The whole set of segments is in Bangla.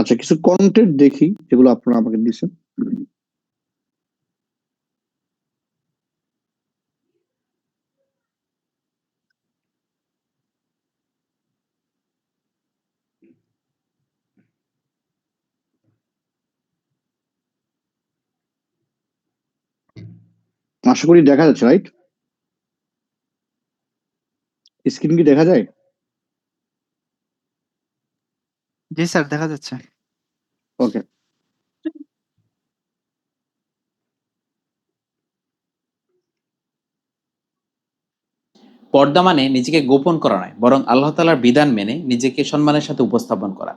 আচ্ছা, কিছু কন্টেন্ট দেখি যেগুলো আপনারা আমাকে দিচ্ছেন। আশা করি দেখা যাচ্ছে, রাইট? স্ক্রিন কি দেখা যায়? জি স্যার, দেখা যাচ্ছে। ওকে। পর্দা মানে নিজেকে গোপন করা নয়, বরং আল্লাহ তাআলার বিধান মেনে নিজেকে সম্মানের সাথে উপস্থাপন করা।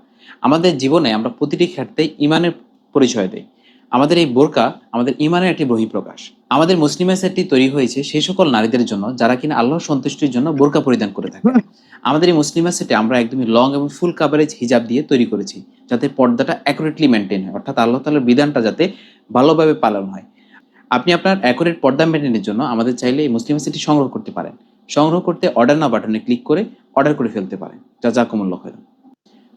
আমাদের জীবনে আমরা প্রতিটি ক্ষেত্রেই ঈমানের পরিচয় দেই। আমাদের এই বোরকা আমাদের ঈমানের একটি বহিঃপ্রকাশ। আমাদের মুসলিমের সেটটি তৈরি হয়েছে সেই সকল নারীদের জন্য যারা কিনা আল্লাহর সন্তুষ্টির জন্য বোরকা পরিধান করে থাকে। আমাদের এই মুসলিমের সেটে আমরা একদমই লং এবং ফুল কাভারেজ হিজাব দিয়ে তৈরি করেছি, যাতে পর্দাটা অ্যাকুরেটলি মেনটেন হয়, অর্থাৎ আল্লাহ তাআলার বিধানটা যাতে ভালোভাবে পালন হয়। আপনি আপনার অ্যাকুরেট পর্দা মেনটেনের জন্য আমাদের চাইলে এই মুসলিম সেটটি সংগ্রহ করতে পারেন। সংগ্রহ করতে অর্ডার নাও বাটনে ক্লিক করে অর্ডার করে ফেলতে পারেন। জাযাকুমুল্লাহ খাইরান।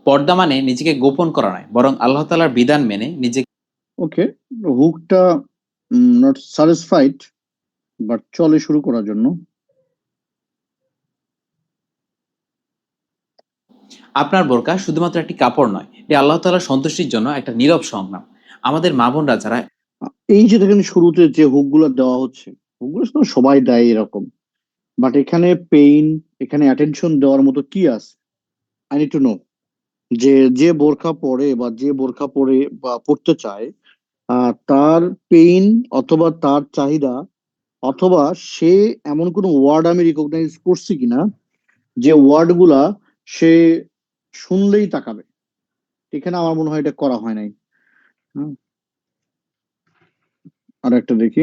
পর্দা মানে নিজেকে গোপন করা নয়, বরং আল্লাহ তাআলার বিধান মেনে নিজেকে। ওকে, হুকটা নট স্যাটিসফাইড, বাট চলে শুরু করার জন্য। আপনার বোরকা শুধুমাত্র একটি কাপড় নয়, এটি আল্লাহ তাআলার সন্তুষ্টির জন্য একটা নীরব সংগ্রাম। আমাদের মা বোনরা যারা এই যে দেখেন শুরুতে যে হুক গুলো দেওয়া হচ্ছে, হুকগুলো সবাই দেয় এরকম, বাট এখানে পেইন, এখানে অ্যাটেনশন দেওয়ার মতো কি আছে? I need to know. যে যে বোরখা পরে বা যে বোরখা পরে বা পড়তে চায়, তার পেইন অথবা তার চাহিদা, অথবা সে এমন কোনো ওয়ার্ড আমি রিকগনাইজ করছি কিনা যে ওয়ার্ড গুলা সে শুনলেই তাকাবে। এখানে আমার মনে হয় এটা করা হয় নাই। হুম, আর একটা দেখি।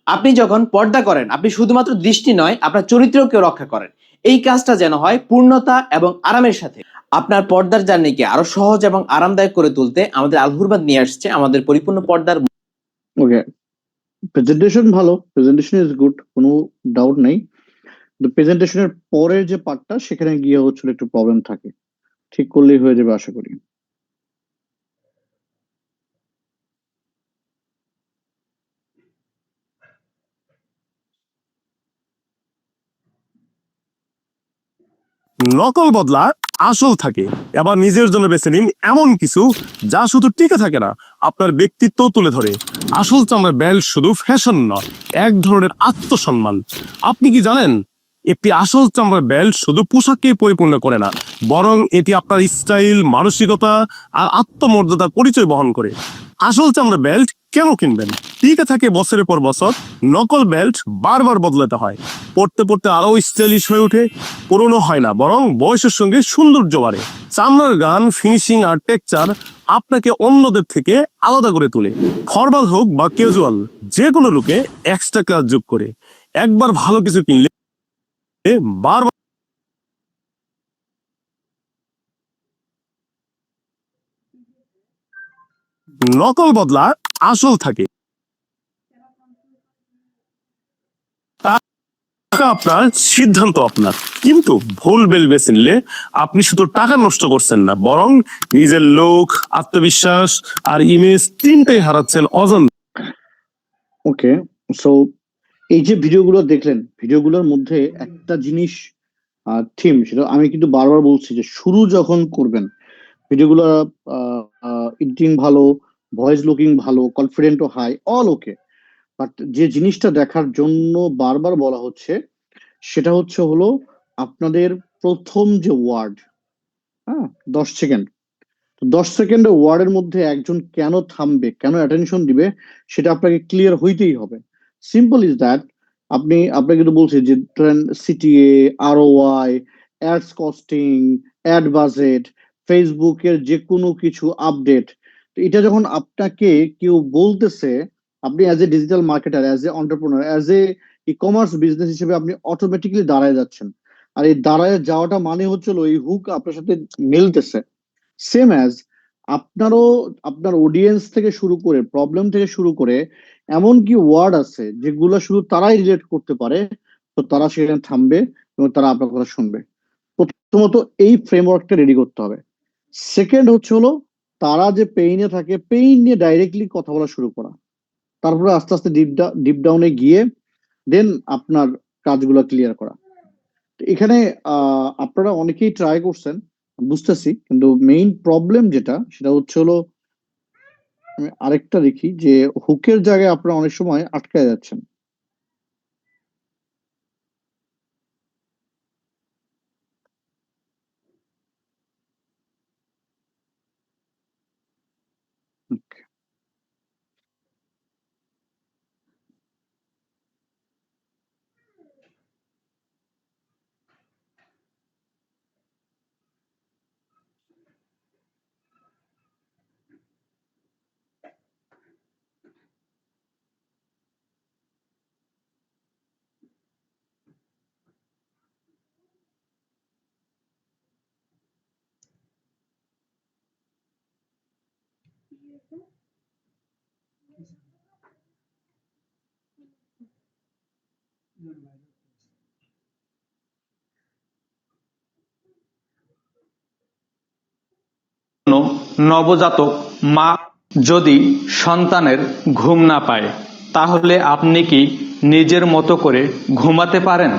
আপনি যখন পর্দা করেন, আপনি শুধুমাত্র দৃষ্টি নয়, আপনার চরিত্রকেও রক্ষা করেন। এই কাজটা যেন হয় পূর্ণতা এবং আরামের সাথে। আপনার পর্দার জার্নিকে আরো সহজ এবং আরামদায়ক করে তুলতে আমাদের আল হুরমাত নিয়ে আসছে আমাদের পরিপূর্ণ পর্দার। ওকে, প্রেজেন্টেশন ভালো, প্রেজেন্টেশন ইজ গুড, কোনো ডাউট নেই। প্রেজেন্টেশনের পরের যে পার্টটা, সেখানে গিয়ে হচ্ছিল একটু প্রবলেম থাকে। ঠিক করলেই হয়ে যাবে আশা করি। নকল বদলা আসল থাকে। আবার নিজের জন্য বেছে নিন এমন কিছু যা শুধু টিকে থাকে না, আপনার ব্যক্তিত্ব তুলে ধরে। আসল চামড়ার বেল্ট শুধু ফ্যাশন নয়, এক ধরনের আত্মসম্মান। আপনি কি জানেন, একটি আসল চামড়ার বেল্ট শুধু পোশাককে পরিপূর্ণ করে না, বরং এটি আপনার স্টাইল, মানসিকতা আর আত্মমর্যাদার পরিচয় বহন করে। আসল চামড়ার বেল্ট কেন কিনবেন? টিকে থাকে বছরের পর বছর। নকল বেল্ট বারবার বদলাতে হয়, পড়তে পড়তে আরো স্টাইলিশ হয়ে ওঠে। পুরনো হয় না, বরং বয়সের সঙ্গে সৌন্দর্য বাড়ে। চামড়ার গান, ফিনিশিং আর টেক্সচার আপনাকে অন্যদের থেকে আলাদা করে তোলে। ফরমাল হোক বা ক্যাজুয়াল, যে কোনো লুকে এক্সট্রা ক্লাস যোগ করে। একবার ভালো কিছু কিনলে বারবার। নকল বদলা আসল থাকে। আপনার সিদ্ধান্ত আপনার, কিন্তু ভুল বেল বেছে নিলে আপনি শুধু টাকা নষ্ট করছেন না, বরং নিজের লোক, আত্মবিশ্বাস আর ইমেজ তিনটাই হারাচ্ছেন অজান্তে। ওকে, সো এই যে ভিডিওগুলো দেখলেন, ভিডিওগুলোর মধ্যে একটা জিনিস থিম, সেটা আমি কিন্তু বারবার বলছি যে শুরু যখন করবেন ভিডিওগুলো, এডিটিং ভালো, ভয়েস লুকিং ভালো, কনফিডেন্টও হাই, অল ওকে, বাট যে জিনিসটা দেখার জন্য বারবার বলা হচ্ছে, সেটা হলো আপনাদের প্রথম যে ওয়ার্ড। হ্যাঁ, 10 সেকেন্ড। 10 সেকেন্ডের ওয়ার্ডের মধ্যে একজন কেন থামবে, কেন অ্যাটেনশন দিবে, সেটা আপনাকে ক্লিয়ার হইতেই হবে। Simple is that. আপনাকে তো বলছি যে ধরেন CTA, ROI, ads costing, ad budget, ফেসবুকের যে কোনো কিছু আপডেট, এটা যখন আপনাকে কেউ বলতেছে, আপনি as a digital marketer, as a entrepreneur, as a e commerce business হিসেবে আপনি অটোমেটিকলি দাঁড়ায় যাচ্ছেন। আর এই দাঁড়ায় যাওয়াটা মানে হচ্ছিল এই হুক আপনার সাথে মিলতেছে। সেম অ্যাজ আপনারও, আপনার অডিয়েন্স থেকে শুরু করে, প্রবলেম থেকে শুরু করে, এমন কি ওয়ার্ড আছে যেগুলো শুধু তারাই রিলেট করতে পারে তো তারা সেখানে থামবে এবং তারা আপনার কথা শুনবে। প্রথমত এই ফ্রেমওয়ার্কটা রেডি করতে হবে। সেকেন্ড হচ্ছে হলো তারা যে পেইনে থাকে, পেইন নিয়ে ডাইরেক্টলি কথা বলা শুরু করা, তারপরে আস্তে আস্তে ডিপ ডাউনে গিয়ে দেন আপনার কাজগুলো ক্লিয়ার করা। তো এখানে আপনারা অনেকেই ট্রাই করছেন বুঝতেছি, কিন্তু মেইন প্রবলেম যেটা সেটা হচ্ছে হলো, আমি আরেকটা দেখি যে হুকের জায়গায় আপনারা অনেক সময় আটকায় যাচ্ছেন। নবজাতক মা যদি সন্তানের ঘুম না পায়, তাহলে আপনি কি নিজের মতো করে ঘুমাতে পারেন?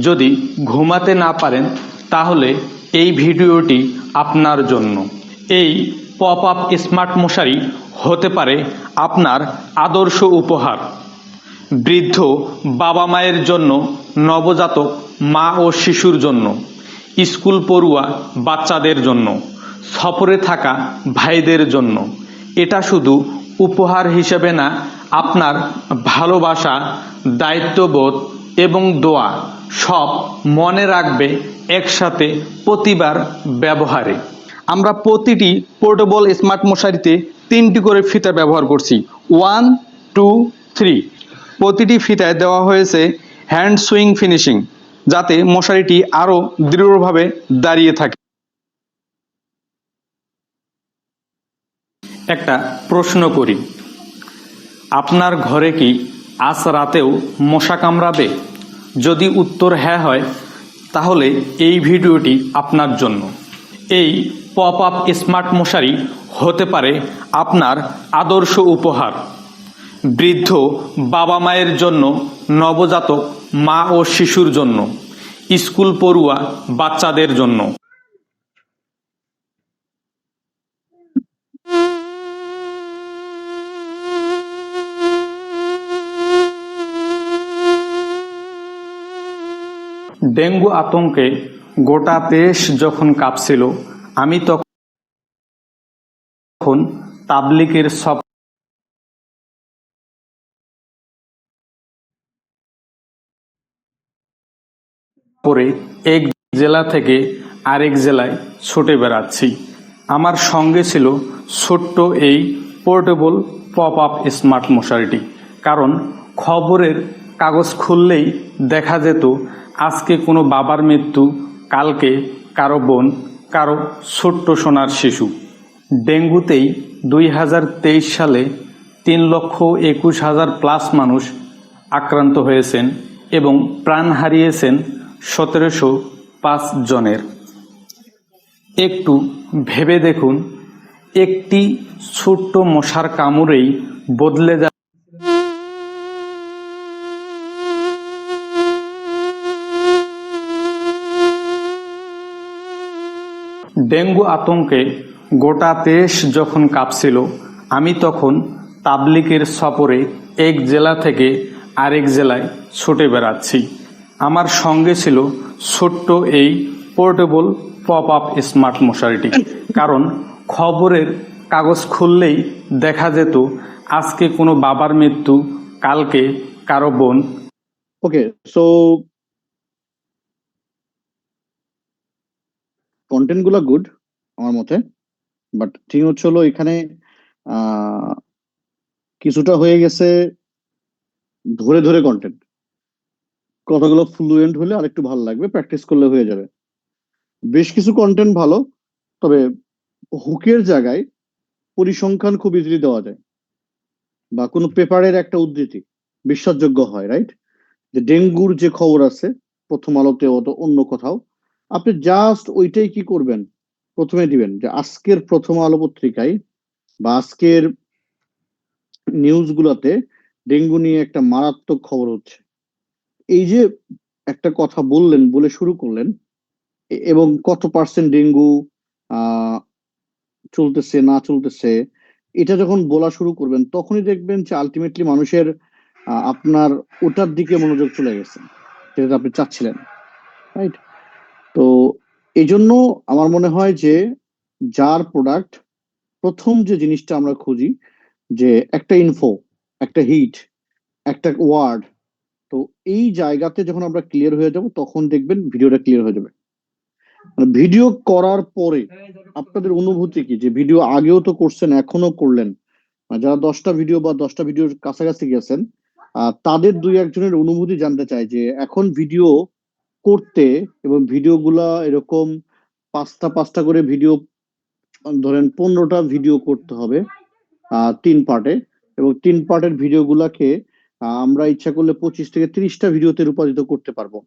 যদি ঘুমাতে না পারেন, তাহলে এই ভিডিওটি আপনার জন্য। এই পপ আপ স্মার্ট মশারি হতে পারে আপনার আদর্শ উপহার। বৃদ্ধ বাবা মায়ের জন্য, নবজাতক মা ও শিশুর জন্য, স্কুল পড়ুয়া বাচ্চাদের জন্য, সফরে থাকা ভাইদের জন্য। এটা শুধু উপহার হিসেবে না, আপনার ভালোবাসা, দায়িত্ববোধ এবং দোয়া সব মনে রাখবে একসাথে প্রতিবার ব্যবহারে। আমরা প্রতিটি পোর্টেবল স্মার্ট মশারিতে 3টি করে ফিতা ব্যবহার করছি। 1, 2, 3। প্রতিটি ফিতায় দেওয়া হয়েছে হ্যান্ড সুইং ফিনিশিং, যাতে মশারিটি আরো দৃঢ়ভাবে দাঁড়িয়ে থাকে। একটা প্রশ্ন করি, আপনার ঘরে কি আজ রাতেও মশা কামড়াবে? যদি উত্তর হ্যাঁ হয়, তাহলে এই ভিডিওটি আপনার জন্য। এই পপ আপ স্মার্ট মশারি হতে পারে আপনার আদর্শ উপহার। বৃদ্ধ বাবা মায়ের জন্য, নবজাতক মা ও শিশুর জন্য, স্কুল পড়ুয়া বাচ্চাদের জন্য। ডেঙ্গু আতঙ্কে গোটা দেশ যখন কাঁপছিল, আমি তখন তাবলিগের সফরে এক জেলা থেকে আরেক জেলায় ছুটে বেড়াচ্ছি। আমার সঙ্গে ছিল ছোট্ট এই পোর্টেবল পপ আপ স্মার্ট মশারিটি। কারণ খবরের কাগজ খুললেই দেখা যেত আজকে কোনো বাবার মৃত্যু, কালকে কারো বোন, কারো ছোট্ট সোনার শিশু। ডেঙ্গুতেই 2023 সালে 3,21,000 প্লাস মানুষ আক্রান্ত হয়েছেন এবং প্রাণ হারিয়েছেন 1705 জনের। একটু ভেবে দেখুন, একটি ছোট্ট মশার কামড়েই বদলে যায় ডেঙ্গু আতঙ্কে গোটা দেশ যখন কাঁপছিল, আমি তখন তাবলিগের সফরে এক জেলা থেকে আরেক জেলায় ছুটে বেড়াচ্ছি। আমার সঙ্গে ছিল ছোট্ট এই পোর্টেবল পপ আপ স্মার্ট মশারিটি। কারণ খবরের কাগজ খুললেই দেখা যেত আজকে কোনো বাবার মৃত্যু, কালকে কারো বোন। ওকে, সো কন্টেন্ট গুলো গুড আমার মতে, বাট ঠিক হচ্ছে হলো এখানে কিছুটা হয়ে গেছে ধরে ধরে কন্টেন্ট। কথাগুলো ফ্লুয়েন্ট হলে আরেকটু ভালো লাগবে, প্র্যাকটিস করলে হয়ে যাবে। বেশ কিছু কন্টেন্ট ভালো, তবে হুকের জায়গায় পরিসংখ্যান খুব ইজিলি দেওয়া যায়, বা কোনো পেপারের একটা উদ্ধৃতি বিশ্বাসযোগ্য হয়, রাইট? যে ডেঙ্গুর যে খবর আছে প্রথম আলোতে অন্য কোথাও, আপনি জাস্ট ওইটাই কি করবেন, প্রথমে দিবেন যে আজকের প্রথম আলো পত্রিকায় বা আজকের নিউজ গুলাতে ডেঙ্গু নিয়ে একটা মারাত্মক খবর হচ্ছে। এই যে একটা কথা বললেন, বলে শুরু করলেন, এবং কত পার্সেন্ট ডেঙ্গু আহ চলতেছে না চলতেছে, এটা যখন বলা শুরু করবেন তখনই দেখবেন যে আলটিমেটলি মানুষের আপনার ওটার দিকে মনোযোগ চলে গেছে, যেটা আপনি চাচ্ছিলেন, রাইট? তো এই জন্য আমার মনে হয় যে যার প্রোডাক্ট, প্রথম যে জিনিসটা আমরা খুঁজি যে একটা ইনফো, একটা হিট, একটা ওয়ার্ড, তো এই জায়গাতে যখন আমরা ক্লিয়ার হয়ে যাব তখন দেখবেন ভিডিওটা ক্লিয়ার হয়ে যাবে। ভিডিও করার পরে আপনাদের অনুভূতি কি, যে ভিডিও আগেও তো করছেন এখনো করলেন, যারা 10টা ভিডিও বা 10টা ভিডিওর কাছাকাছি গেছেন, তাদের দুই একজনের অনুভূতি জানতে চাই যে এখন ভিডিও করতে এবং ভিডিওগুলা এরকম পাঁচটা পাঁচটা করে ভিডিও, ধরেন 15টা ভিডিও করতে হবে 3 পার্টে, এবং 3 পার্টের ভিডিও গুলাকে আমরা ইচ্ছা করলে 25 থেকে 30টা ভিডিওতে রূপান্তরিত করতে পারবো।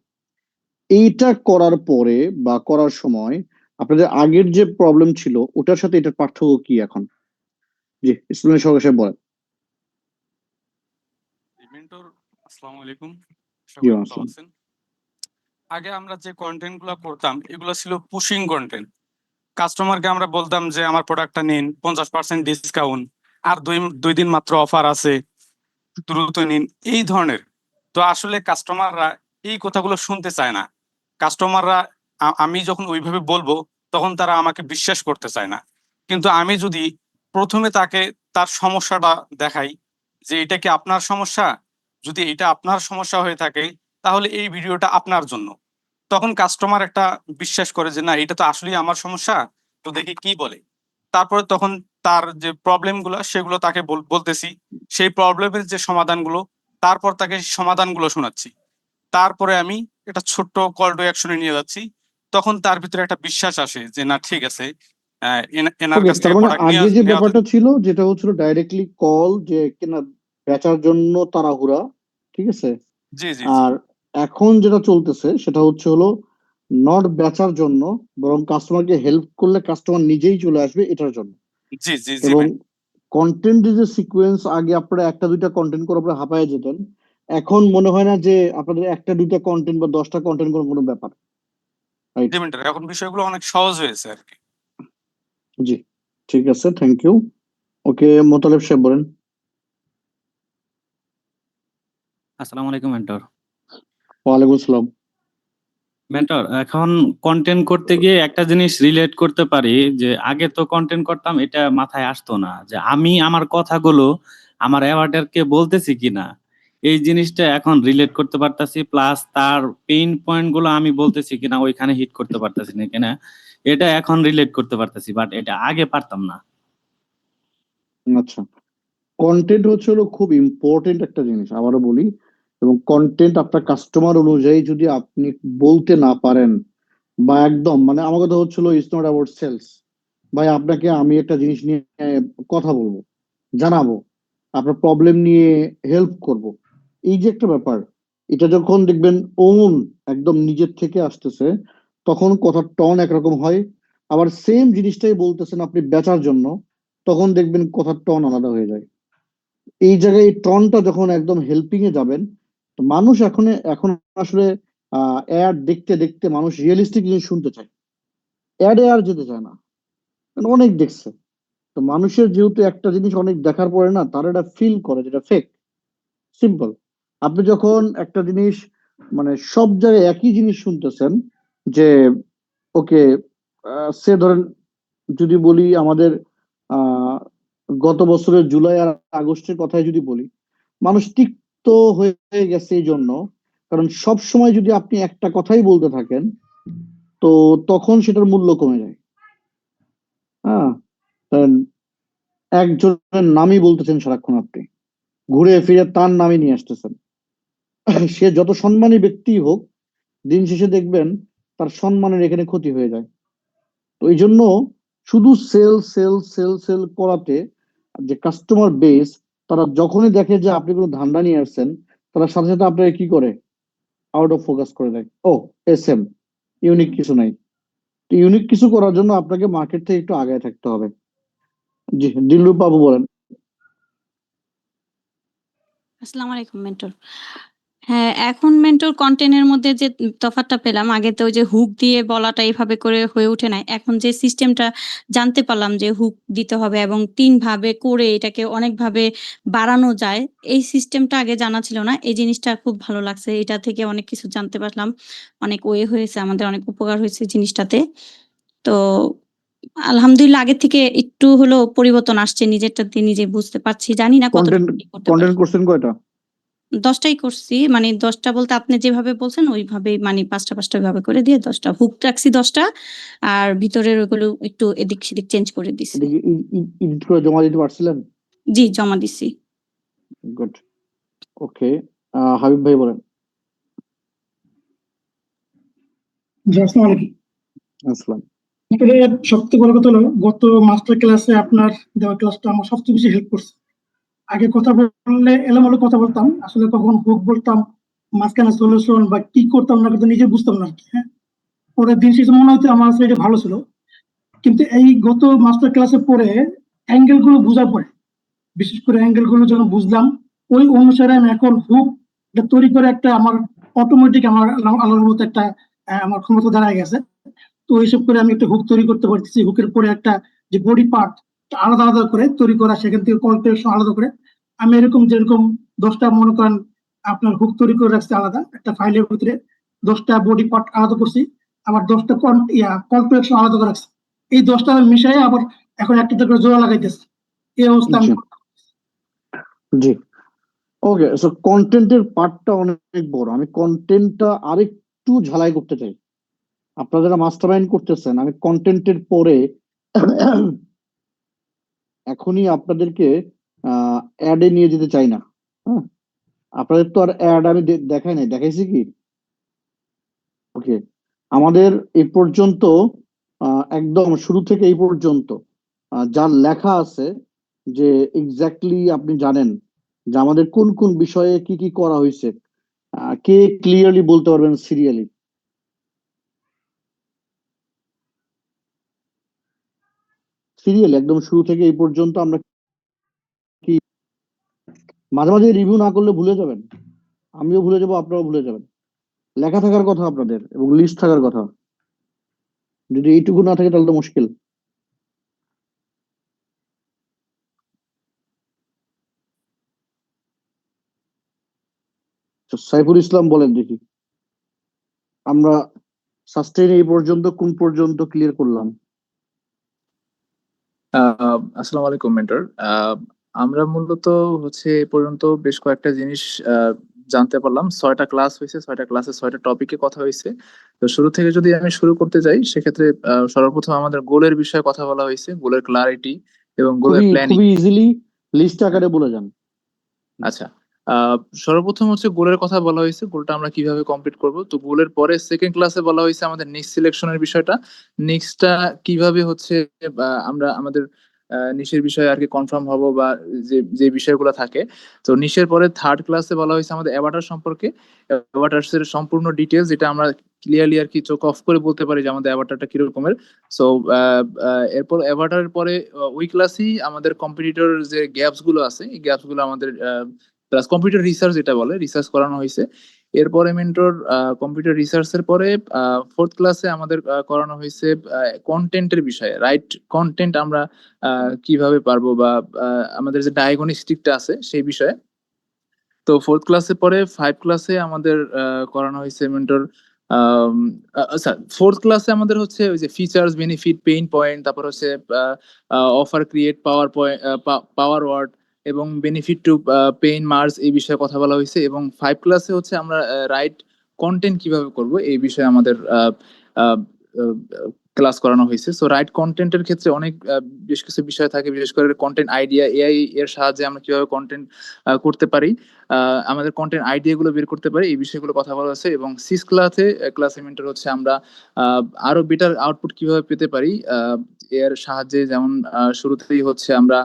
এইটা করার পরে বা করার সময় আপনাদের আগের যে প্রবলেম ছিল ওটার সাথে এটার পার্থক্য কি এখন? জি, ইসলামের সঙ্গে সাহেব বলেন। মেন্টর, আসসালামু আলাইকুম। জি, সবাই ভালো আসসালাম। আছেন? আগে আমরা যে কন্টেন্ট গুলো করতাম এগুলো ছিল পুশিং কন্টেন্ট। কাস্টমারকে আমরা বলতাম যে আমার প্রোডাক্টটা নিন, 50% ডিসকাউন্ট, আর দুই দুই দিন মাত্র অফার আছে, দ্রুত নিন, এই ধরনের। তো আসলে কাস্টমাররা এই কথাগুলো শুনতে চায় না। কাস্টমাররা আমি যখন ওইভাবে বলবো তখন তারা আমাকে বিশ্বাস করতে চায় না। কিন্তু আমি যদি প্রথমে তাকে তার সমস্যাটা দেখাই যে এটা কি আপনার সমস্যা, যদি এটা আপনার সমস্যা হয়ে থাকে তাহলে এই ভিডিওটা আপনার জন্য, তখন কাস্টমার একটা বিশ্বাস করে যে না এটা তো আসলেই আমার সমস্যা, তো দেখি কি বলে। তারপরে তখন তার যে প্রবলেম গুলো সেগুলো তাকে বলতেছি, সেই প্রবলেমের যে সমাধানগুলো, তারপর তাকে সমাধানগুলো শোনাচ্ছি। তারপরে আমি একটা ছোট্ট কল টু অ্যাকশনে নিয়ে যাচ্ছি। তখন তার ভিতরে একটা বিশ্বাস আসে যে না ঠিক আছে, এনার ওকে, কাছ তার থেকে মানে প্রোডাক্ট আগে যে নেওয়া ব্যাপারটা ছিল যেটা হচ্ছিল ডাইরেক্টলি কল, যে কিনা বেচার জন্য তাড়াহুড়া, ঠিক আছে, জি জি জি আর এখন যেটা চলতেছে সেটা হচ্ছে হলো নট বেচার জন্য, বরং কাস্টমারকে হেল্প করলে কাস্টমার নিজেই চলে আসবে এটার জন্য। জি জি জি এবং ভাই। কন্টেন্টের যে সিকোয়েন্স, আগে আপনারা একটা দুইটা কন্টেন্ট করে আপনারা হাঁপায়ে যেতেন, এখন মনে হয় না যে আপনাদের একটা দুইটা কন্টেন্ট বা 10টা কন্টেন্ট করার কোনো ব্যাপার, রাইট? জি মেন্টর, এখন বিষয়গুলো অনেক সহজ হয়েছে আর কি। জি, ঠিক আছে, থ্যাংক ইউ। ওকে, মোতালেব সাহেব বলেন। আসসালামু আলাইকুম মেন্টর। ওয়ালাইকুম আসসালাম। মেন্টর, এখন কন্টেন্ট করতে গিয়ে একটা জিনিস রিলেট করতে পারি যে আগে তো কন্টেন্ট করতাম, এটা মাথায় আসতো না যে আমি আমার কথাগুলো আমার অ্যাভাটারকে বলতেছি কিনা। এই জিনিসটা এখন রিলেট করতে পারতাছি, প্লাস তার পেইন পয়েন্ট গুলো আমি বলতেছি কিনা, ওইখানে হিট করতে পারতাছি না কিনা, এটা এখন রিলেট করতে পারতাছি, বাট এটা আগে পারতাম না। আচ্ছা, কন্টেন্ট হচ্ছে হলো খুব ইম্পর্টেন্ট একটা জিনিস, আবারও বলি, এবং কন্টেন্ট আপনার কাস্টমার অনুযায়ী যদি আপনি বলতে না পারেন, বা একদম মানে আমার কথা হচ্ছিল ইটস নট অ্যাবাউট সেলস, ভাই আপনাকে আমি একটা জিনিস নিয়ে কথা বলবো, জানাবো, আপনার প্রবলেম নিয়ে হেল্প করব, এই যে একটা ব্যাপার, এটা যখন দেখবেন ওন একদম নিজের থেকে আসতেছে, তখন কথার টন একরকম হয়। আবার সেম জিনিসটাই বলতেছেন আপনি বেচার জন্য, তখন দেখবেন কথার টন আলাদা হয়ে যায়। এই জায়গায় এই টনটা যখন একদম হেল্পিং এ যাবেন, তো মানুষ এখন এখন আসলে অ্যাড দেখতে দেখতে মানুষ রিয়েলিস্টিক জিনিস শুনতে চায়, অ্যাডে আর যেতে চায় না, কারণ অনেক দেখছে। তো মানুষের যেহেতু একটা জিনিস অনেক দেখার পরে না, তারা এটা ফিল করে যেটা ফেক, সিম্পল। আপনি যখন একটা জিনিস মানে সব জায়গায় একই জিনিস শুনতেছেন, যে ওকে, সে ধরেন যদি বলি আমাদের আহ গত বছরের জুলাই আর আগস্টের কথাই যদি বলি, মানুষ তিক্ত হয়ে গেছে এই জন্য, কারণ সব সময় যদি আপনি একটা কথাই বলতে থাকেন, তো তখন সেটার মূল্য কমে যায়। হ্যাঁ, কারণ একজনের নামই বলতেছেন সারাক্ষণ, আপনি ঘুরে ফিরে তার নামই নিয়ে আসতেছেন। সে যত সম্মানী ব্যক্তি হোক, দিন শেষে দেখবেন তার সম্মানের এখানে ক্ষতি হয়ে যায়। তো এই জন্য শুধু সেল সেল সেল সেল করাতে, যে কাস্টমার বেস, তারা যখনই দেখে যে আপনি কোনো ধান্দা নিয়ে আসছেন, তারা সাথে সাথে আপনাকে কি করে, আউট অফ ফোকাস করে দেয়। ও এসএম, ইউনিক কিছু নাই। ইউনিক কিছু করার জন্য আপনাকে মার্কেট থেকে একটু আগায় থাকতে হবে। জি, দিলরুপ বাবু বলেন। আসসালামু আলাইকুম মেন্টর। হ্যাঁ, এখন মেন্টর কনটেন্টের মধ্যে যে তফাৎটা পেলাম, আগে তো ওই যে হুক দিয়ে বলাটা এভাবে করে হয়ে ওঠে নাই। এখন যে সিস্টেমটা জানতে পারলাম যে হুক দিতে হবে এবং ৩ ভাবে করে এটাকে অনেকভাবে বাড়ানো যায়। এই সিস্টেমটা আগে জানা ছিল না। এই জিনিসটা খুব ভালো লাগছে। এটা থেকে অনেক কিছু জানতে পারলাম। অনেক হয়েছে, আমাদের অনেক উপকার হয়েছে জিনিসটাতে। তো আলহামদুলিল্লাহ আগের থেকে একটু হলেও পরিবর্তন আসছে। নিজেরটাতে নিজে বুঝতে পারছি। জানি না কতটুকু কন্টেন্ট কি করতে পারি। করছেন কয়টা? ১০ টাই করছি। মানে ১০ টা বলতে আপনি যেভাবে বলছেন ওইভাবেই মানে ৫ টা ৫ টা ওইভাবে করে দিয়ে ১০ টা হুক রাখছি ১০ টা। আর ভিতরের ওগুলো একটু এদিক সেদিক চেঞ্জ করে দিছি। এটা কি এডিট করে জমা দিতে পারছিলেন? জি, জমা দিছি। গুড। ওকে, হাবিব ভাই বলেন। জি, আসসালামু আলাইকুম। আসসালাম। আসলে সবথেকে বড় কথা হলো গত মাস্টার ক্লাসে আপনার দেওয়া ক্লাসটা আমার সবচেয়ে বেশি হেল্প করছে। আগে কথা বললে এলোমেলো কথা বলতাম, আসলে কখন হুক বলতাম, মাঝখানে সলিউশন বা কি করতাম না করতাম নিজে বুঝতাম না আর কি। হ্যাঁ, পরের দিন শেষে মনে হতো আমার আসলে এটা ভালো ছিল, কিন্তু এই গত মাস্টার ক্লাসে পরে অ্যাঙ্গেল গুলো বোঝার পরে, বিশেষ করে অ্যাঙ্গেল গুলো যখন বুঝলাম, ওই অনুসারে আমি এখন হুক তৈরি করে একটা আমার অটোমেটিক আমার আলোর মতো একটা আমার ক্ষমতা দাঁড়ায় গেছে। তো এইসব করে আমি একটা হুক তৈরি করতে পারতেছি। হুকের পরে একটা যে বডি পার্ট আলাদা আলাদা করে তৈরি করা, সেখান থেকে কল টু অ্যাকশন আলাদা করে আমি এরকম যেরকম 10টা মনে করেন আপনার হুক তৈরি করে রাখছি আলাদা একটা ফাইলের ভিতরে, 10টা বডি পার্ট আলাদা করছি, আবার 10টা কল টু অ্যাকশন আলাদা করে রাখছি। এই 10টা আমি মিশাই আবার এখন একটা করে জোড়া লাগাইতেছি। এই অবস্থা আমি জি, জি। ওকে, সো কন্টেন্টের পার্টটা অনেক বড়। আমি কন্টেন্টটা আরেকটু ঝালাই করতে চাই। আপনারা যারা মাস্টারমাইন্ড করতেছেন, আমি কন্টেন্টের পরে এখনই আপনাদেরকে অ্যাডে নিয়ে যেতে চাই না। হ্যাঁ, আপনাদের তো আর অ্যাড আমি দেখাই নাই, দেখাইছি কি? ওকে, আমাদের এই পর্যন্ত একদম শুরু থেকে এই পর্যন্ত যার লেখা আছে যে এক্স্যাক্টলি আপনি জানেন যে আমাদের কোন কোন বিষয়ে কি কি করা হয়েছে, কে ক্লিয়ারলি বলতে পারবেন সিরিয়ালি? সিরিয়ালি একদম শুরু থেকে এই পর্যন্ত আমরা কি, মাঝে মাঝে রিভিউ না করলে ভুলে যাবেন, আমিও ভুলে যাবো, আপনারাও ভুলে যাবেন। লেখা থাকার কথা আপনাদের এবং লিস্ট থাকার কথা। যদি এইটুকু না থাকে তাহলে তো মুশকিল। তো সাইফুল ইসলাম বলেন দেখি, আমরা সাস্টেইন এই পর্যন্ত কোন পর্যন্ত ক্লিয়ার করলাম? আসসালামু আলাইকুম মেন্টর। আমরা মূলত হচ্ছে এ পর্যন্ত বেশ কয়েকটা জিনিস জানতে পারলাম। 6টা ক্লাস হয়েছে, 6টা ক্লাসে 6টা টপিকে কথা হয়েছে। তো শুরু থেকে যদি আমি শুরু করতে যাই, সেক্ষেত্রে সর্বপ্রথম আমাদের গোলের বিষয়ে কথা বলা হয়েছে, গোলের ক্লারিটি এবং গোলের খুবই প্ল্যানিং। খুবই ইজিলি লিস্ট আকারে বলে যান। আচ্ছা, সর্বপ্রথম হচ্ছে গোলের কথা বলা হয়েছে, গোলটা আমরা কিভাবে কমপ্লিট করব। তো গোলের পরে সেকেন্ড ক্লাসে বলা হয়েছে আমাদের নিচ সিলেকশনের বিষয়টা, নিচটা কিভাবে হচ্ছে আমরা আমাদের নিশের বিষয়ে আর কি কনফার্ম হব, বা যে যে বিষয়গুলো থাকে। তো নিশের পরে থার্ড ক্লাসে বলা হয়েছে আমাদের অ্যাভাটার সম্পর্কে, অ্যাভাটার্স এর সম্পূর্ণ ডিটেলস, যেটা আমরা ক্লিয়ারলি আর কি চোখ অফ করে বলতে পারি যে আমাদের অ্যাভাটারটা কিরকমের। সো এরপর অ্যাভাটারের পরে ওই ক্লাসেই আমাদের কম্পিটিটর যে গ্যাপস গুলো আছে, এই গ্যাপস গুলো আমাদের প্লাস কম্পিউটার রিসার্চ, যেটা বলে রিসার্চ করানো হয়েছে। এরপরে মেন্টর কম্পিউটার রিসার্চের পরে ফোর্থ ক্লাসে আমাদের করানো হয়েছে কন্টেন্টের বিষয়ে, রাইট কন্টেন্ট আমরা কিভাবে পারবো, বা আমাদের যে ডায়াগনস্টিকটা আছে সেই বিষয়ে। তো ফোর্থ ক্লাসে পরে ফাইভ ক্লাসে আমাদের করানো হয়েছে মেন্টর, আচ্ছা, ফোর্থ ক্লাসে আমাদের হচ্ছে ওই যে ফিচার্স, বেনিফিট, পেইন পয়েন্ট, তারপর হচ্ছে অফার, ক্রিয়েট, পাওয়ার পয়েন্ট, পাওয়ার ওয়ার্ড এবং বেনিফিট টু পেইন মার্জ, এই বিষয়ে কথা বলা হয়েছে। এবং ফাইভ ক্লাসে হচ্ছে আমরা রাইট কন্টেন্ট কিভাবে করব এই বিষয়ে আমাদের ক্লাস করানো হয়েছে। সো রাইট কন্টেন্টের ক্ষেত্রে অনেক বেশ কিছু বিষয় থাকে, বিশেষ করে কন্টেন্ট আইডিয়া, এআই এর সাহায্যে আমরা কিভাবে কন্টেন্ট করতে পারি, আমাদের কন্টেন্ট আইডিয়া গুলো বের করতে পারি, এই বিষয়গুলো কথা বলা হয়েছে। এবং সিক্স ক্লাসে মেন্টর হচ্ছে আমরা আরো বেটার আউটপুট কিভাবে পেতে পারি এর সাহায্যে। যেমন শুরুতেই হচ্ছে আমরা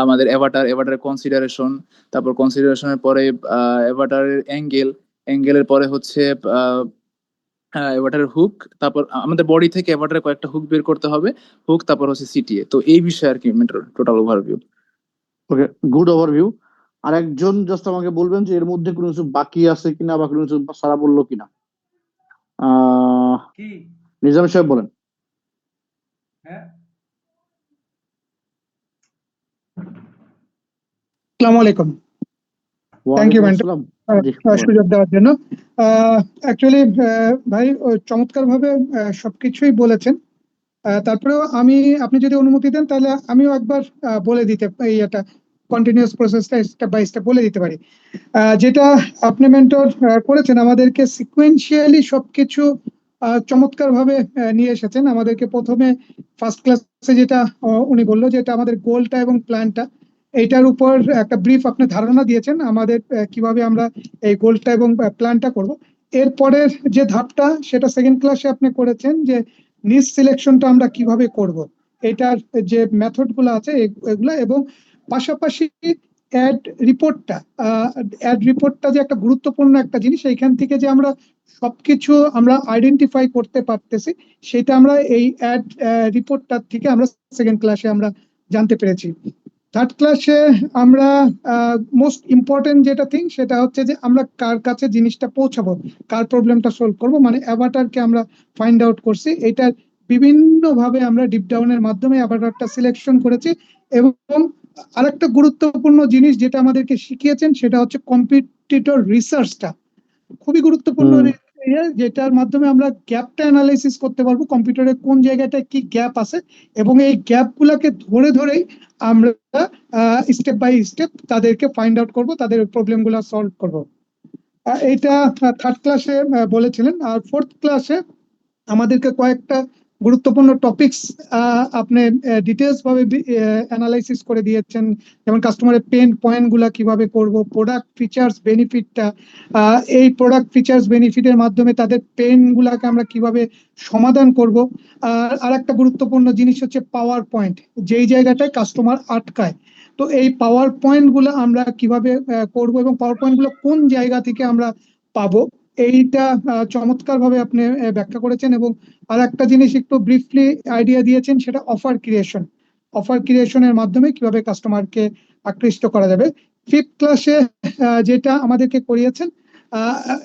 আমাদের অ্যাভাটারের কনসিডারেশন, তারপর কনসিডারেশনের পরে অ্যাভাটারের অ্যাঙ্গেলের পরে হচ্ছে অ্যাভাটারের হুক, তারপর আমাদের বডি থেকে অ্যাভাটারের কয়েকটা হুক বের করতে হবে, হুক তারপর হচ্ছে সিটিএ। তো এই বিষয়ে আর কি মেন্টর টোটাল ওভারভিউ। ওকে, গুড ওভারভিউ। আর একজন জাস্ট আমাকে বলবেন যে এর মধ্যে কোনো কিছু বাকি আছে কিনা বা কোনো কিছু সারা বললো কিনা। নিজাম সাহেব বলেন। আসসালামু আলাইকুম। থ্যাংক ইউ ওয়ালাইকুম মেন্টর আসসালাম। জি বলেন। সুযোগ দেওয়ার জন্য। অ্যাকচুয়ালি ভাই চমৎকার ভাবে সবকিছুই বলেছেন। তারপরেও আপনি যদি অনুমতি দেন তাহলে আমিও একবার বলে দিতে এটা কন্টিনিউয়াস প্রসেসটা স্টেপ বাই স্টেপ বলে দিতে পারি। যেটা আপনি মেন্টর করেছেন, আমাদেরকে সিকোয়েন্সিয়ালি সবকিছু চমৎকার ভাবে নিয়ে এসেছেন। আমাদেরকে প্রথমে ফার্স্ট ক্লাসে যেটা উনি বললো, যেটা আমাদের গোলটা এবং প্ল্যানটা, এইটার উপর একটা ব্রিফ আপনি ধারণা দিয়েছেন আমাদের কিভাবে আমরা এই গোলটা এবং প্ল্যানটা করব। এরপরের যে ধাপটা সেটা সেকেন্ড ক্লাসে আপনি করেছেন, যে নিজ সিলেকশনটা আমরা কিভাবে করব, এটার যে মেথড গুলো আছে এগুলা, এবং পাশাপাশি অ্যাড রিপোর্টটা যে একটা গুরুত্বপূর্ণ একটা জিনিস, এইখান থেকে যে আমরা সবকিছু আমরা আইডেন্টিফাই করতে পারতেছি, সেটা আমরা এই অ্যাড রিপোর্টটা থেকে আমরা সেকেন্ড ক্লাসে আমরা জানতে পেরেছি। থার্ড ক্লাসে আমরা মোস্ট ইম্পর্টেন্ট যেটা থিং, সেটা হচ্ছে যে আমরা কার কাছে জিনিসটা পৌঁছাবো, কার প্রবলেমটা সলভ করব, মানে অ্যাভাটারকে আমরা ফাইন্ড আউট করছি। এটার বিভিন্ন ভাবে আমরা ডিপ ডাউনের মাধ্যমে অ্যাভাটারটা সিলেকশন করেছি। এবং আরেকটা গুরুত্বপূর্ণ জিনিস যেটা আমাদেরকে শিখিয়েছেন, সেটা হচ্ছে কম্পিটিটর রিসার্চটা। খুবই গুরুত্বপূর্ণ যেটার মাধ্যমে আমরা গ্যাপটা অ্যানালাইসিস করতে পারবো, কম্পিউটারে কোন জায়গাটায় কি গ্যাপ আছে, এবং এই গ্যাপ গুলাকে ধরে ধরেই আমরা স্টেপ বাই স্টেপ তাদেরকে ফাইন্ড আউট করব, তাদের প্রবলেম গুলা সলভ করবো। এইটা থার্ড ক্লাসে বলেছিলেন। আর ফোর্থ ক্লাসে আমাদেরকে কয়েকটা গুরুত্বপূর্ণ টপিকস আপনি ডিটেলস ভাবে অ্যানালাইসিস করে দিয়েছেন, যেমন কাস্টমারের পেন পয়েন্ট গুলা কিভাবে করব, প্রোডাক্ট ফিচার্স বেনিফিটটা, এই প্রোডাক্ট ফিচার্স বেনিফিটের মাধ্যমে তাদের পেন গুলাকে আমরা কিভাবে সমাধান করব। আর একটা গুরুত্বপূর্ণ জিনিস হচ্ছে পাওয়ার পয়েন্ট, যেই জায়গাটায় কাস্টমার আটকায়। তো এই পাওয়ার পয়েন্ট গুলো আমরা কিভাবে করব, এবং পাওয়ার পয়েন্ট গুলো কোন জায়গা থেকে আমরা পাবো, এইটা চমৎকার ভাবে আপনি ব্যাখ্যা করেছেন। এবং আর একটা জিনিস একটু ব্রিফলি আইডিয়া দিয়েছেন, সেটা অফার ক্রিয়েশনের মাধ্যমে কিভাবে কাস্টমারকে আকৃষ্ট করা যাবে। ফিফথ ক্লাসে যেটা আমাদেরকে করিয়েছেন,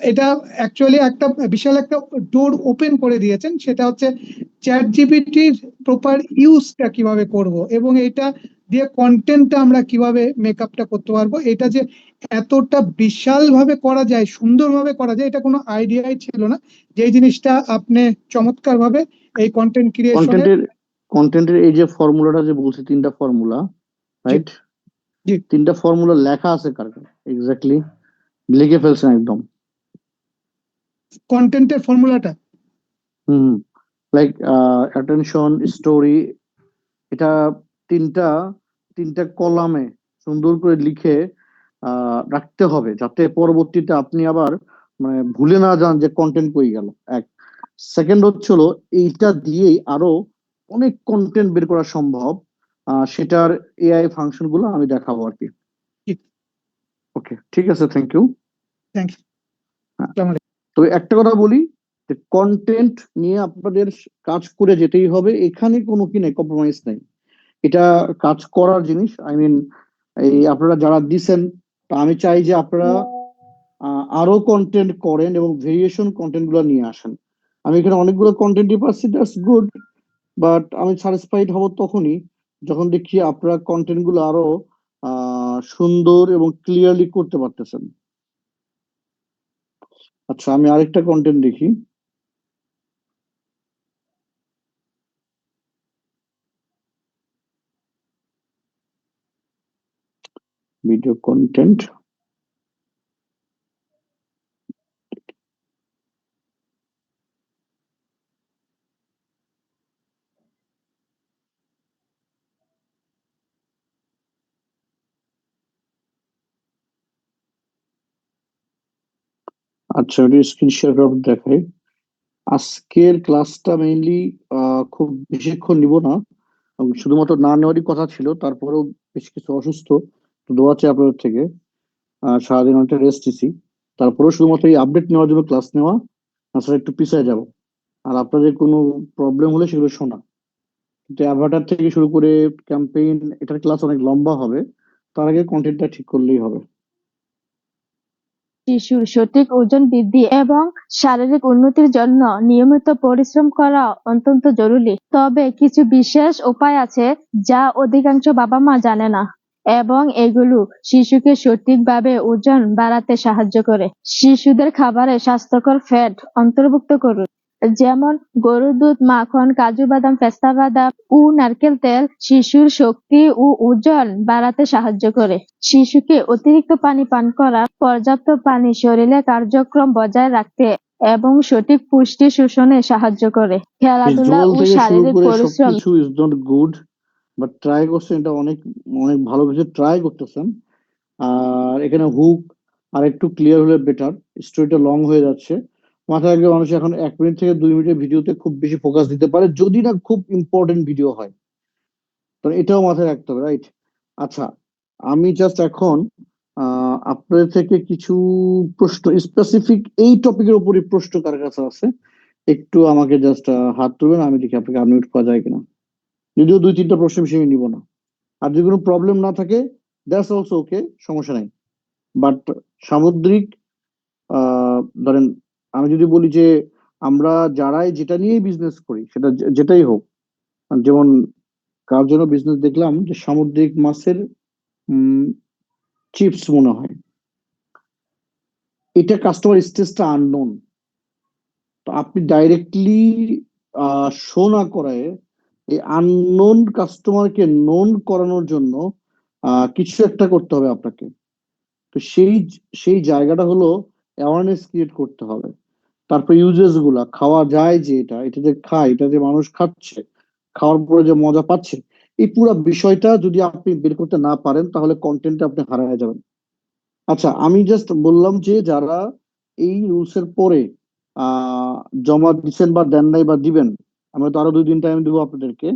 এটা অ্যাকচুয়ালি একটা বিশাল একটা ডোর ওপেন করে দিয়েছেন, সেটা হচ্ছে চ্যাট জিপিটির প্রপার ইউজটা কিভাবে করব, এবং এটা দিয়ে কন্টেন্টটা আমরা কিভাবে মেকআপটা করতে পারবো। এটা যে এতটা বিশাল ভাবে করা যায়, সুন্দরভাবে করা যায়, এটা কোনো আইডিয়াই ছিল না। যে জিনিসটা আপনি চমৎকার ভাবে এই কন্টেন্ট ক্রিয়েশনের কন্টেন্টের এই যে ফর্মুলাটা যে বলছি, 3টা ফর্মুলা, রাইট? জি। 3টা ফর্মুলা লেখা আছে কার কাছে? এক্স্যাক্টলি লিখে ফেলছেন একদম। কন্টেন্টের ফর্মুলাটা লাইক অ্যাটেনশন, স্টোরি, এটা তিনটা কলামে সুন্দর করে লিখে রাখতে হবে, যাতে পরবর্তীতে আপনি আবার মানে ভুলে না যান যে কন্টেন্ট কই গেল। এক সেকেন্ড হচ্ছিল, এইটা দিয়েই আরো অনেক কন্টেন্ট বের করা সম্ভব। সেটার এআই ফাংশন গুলো আমি দেখাবো আর কি। ওকে, ঠিক আছে, থ্যাংক ইউ। Thank you. তো একটা কথা বলি, যে কন্টেন্ট নিয়ে আপনাদের কাজ করে যেতেই হবে, এখানে কোনো কি নেই, কম্প্রোমাইজ নেই। এটা কাজ করার জিনিস। এই আপনারা যারা দিছেন, তা আমি চাই যে আপনারা আরো কন্টেন্ট করেন এবং ভেরিয়েশন কন্টেন্ট গুলো নিয়ে আসেন। আমি এখানে অনেকগুলো কন্টেন্টই পাচ্ছি, দ্যাটস গুড, বাট আমি স্যাটিসফাইড হব তখনই যখন দেখি আপনারা কন্টেন্ট গুলো আরো সুন্দর এবং ক্লিয়ারলি করতে পারতেছেন। আচ্ছা, আমি আরেকটা কন্টেন্ট দেখি। ভিডিও কন্টেন্ট, আচ্ছা স্ক্রিন শেয়ার করে দেখাই। আজকের ক্লাসটা মেইনলি খুব বেশিক্ষণ নিব না, শুধুমাত্র না নেওয়ারই কথা ছিল, তারপরেও বেশ কিছু অসুস্থ, তো দোয়া চাই আপনাদের থেকে। সারাদিন অনেকটা রেস্ট দিছি। তারপরেও শুধুমাত্র এই আপডেট নেওয়ার জন্য ক্লাস নেওয়া, আসলে একটু পিছিয়ে যাব। আর আপনাদের কোনো প্রবলেম হলে সেগুলো শোনা। কিন্তু অ্যাভাটার থেকে শুরু করে ক্যাম্পেইন, এটার ক্লাস অনেক লম্বা হবে, তার আগে কন্টেন্টটা ঠিক করলেই হবে। শিশুর সঠিক ওজন বৃদ্ধি এবং শারীরিক উন্নতির জন্য নিয়মিত পরিশ্রম করা অত্যন্ত জরুরি। তবে কিছু বিশেষ উপায় আছে যা অধিকাংশ বাবা-মা জানে না, এবং এগুলো শিশুকে সঠিকভাবে ওজন বাড়াতে সাহায্য করে। শিশুদের খাবারে স্বাস্থ্যকর ফ্যাট অন্তর্ভুক্ত করুন, যেমন গরুর দুধ, মাখন, কাজু বাদাম, পেস্তা বাদাম ও নারকেল তেল শিশুর শক্তি ও ওজন বাড়াতে সাহায্য করে। শিশুকে অতিরিক্ত পানি পান করা, পর্যাপ্ত পানি শরীরে কার্যক্রম বজায় রাখতে এবং সঠিক পুষ্টি শোষণে সাহায্য করে। খেলাধুলা ভিজুয়াল ও থেকে শুরু শারীরিক করে পরিশ্রম সবকিছু is not good, but try করছেন, এটা অনেক অনেক ভালো কিছু ট্রাই করতেছেন। আর এখানে হুক আর একটু ক্লিয়ার হলে বেটার, স্টোরিটা লং হয়ে যাচ্ছে। মাথায় রাখবে মানুষ এখন 1 মিনিট থেকে 2 মিনিটের ভিডিওতে খুব বেশি ফোকাস দিতে পারে, যদি না খুব ইম্পর্টেন্ট ভিডিও হয়। তো এটাও মাথায় রাখতে হবে, রাইট? আচ্ছা, আমি জাস্ট এখন আপনাদের থেকে কিছু প্রশ্ন, স্পেসিফিক এই টপিকের উপরই প্রশ্ন কার কাছে আছে একটু আমাকে জাস্ট হাত তুলবেন, আমি দেখি আপনাকে আনমিউট করা যায় কিনা। যদিও 2-3টা প্রশ্ন বেশি আমি নিব না। আর যদি কোনো প্রবলেম না থাকে, দ্যাটস অলসো ওকে, সমস্যা নাই। বাট সামুদ্রিক, ধরেন আমি যদি বলি যে আমরা যারাই যেটা নিয়েই বিজনেস করি, সেটা যেটাই হোক, যেমন কার জন্য বিজনেস দেখলাম যে সামুদ্রিক মাছের চিপস মনে হয়, এটা কাস্টমার স্টেজটা আননোন। তো আপনি ডাইরেক্টলি শো না করায় এই আননোন কাস্টমারকে নোন করানোর জন্য কিছু একটা করতে হবে আপনাকে। তো সেই জায়গাটা হলো অ্যাওয়ারনেস ক্রিয়েট করতে হবে। তারপর ইউজেস গুলা, খাওয়া যায় যে এটা যে খায়, এটা যে মানুষ খাচ্ছে, খাওয়ার পরে যে মজা পাচ্ছে, এই পুরো বিষয়টা যদি আপনি বের করতে না পারেন তাহলে কন্টেন্টে আপনি হারিয়ে যাবেন। আচ্ছা, আমি জাস্ট বললাম যে যারা এই রুলস এর পরে জমা দিচ্ছেন বা দেন নাই বা দিবেন, আমরা তো আরো 2 দিন টাইম দিব আপনাদেরকে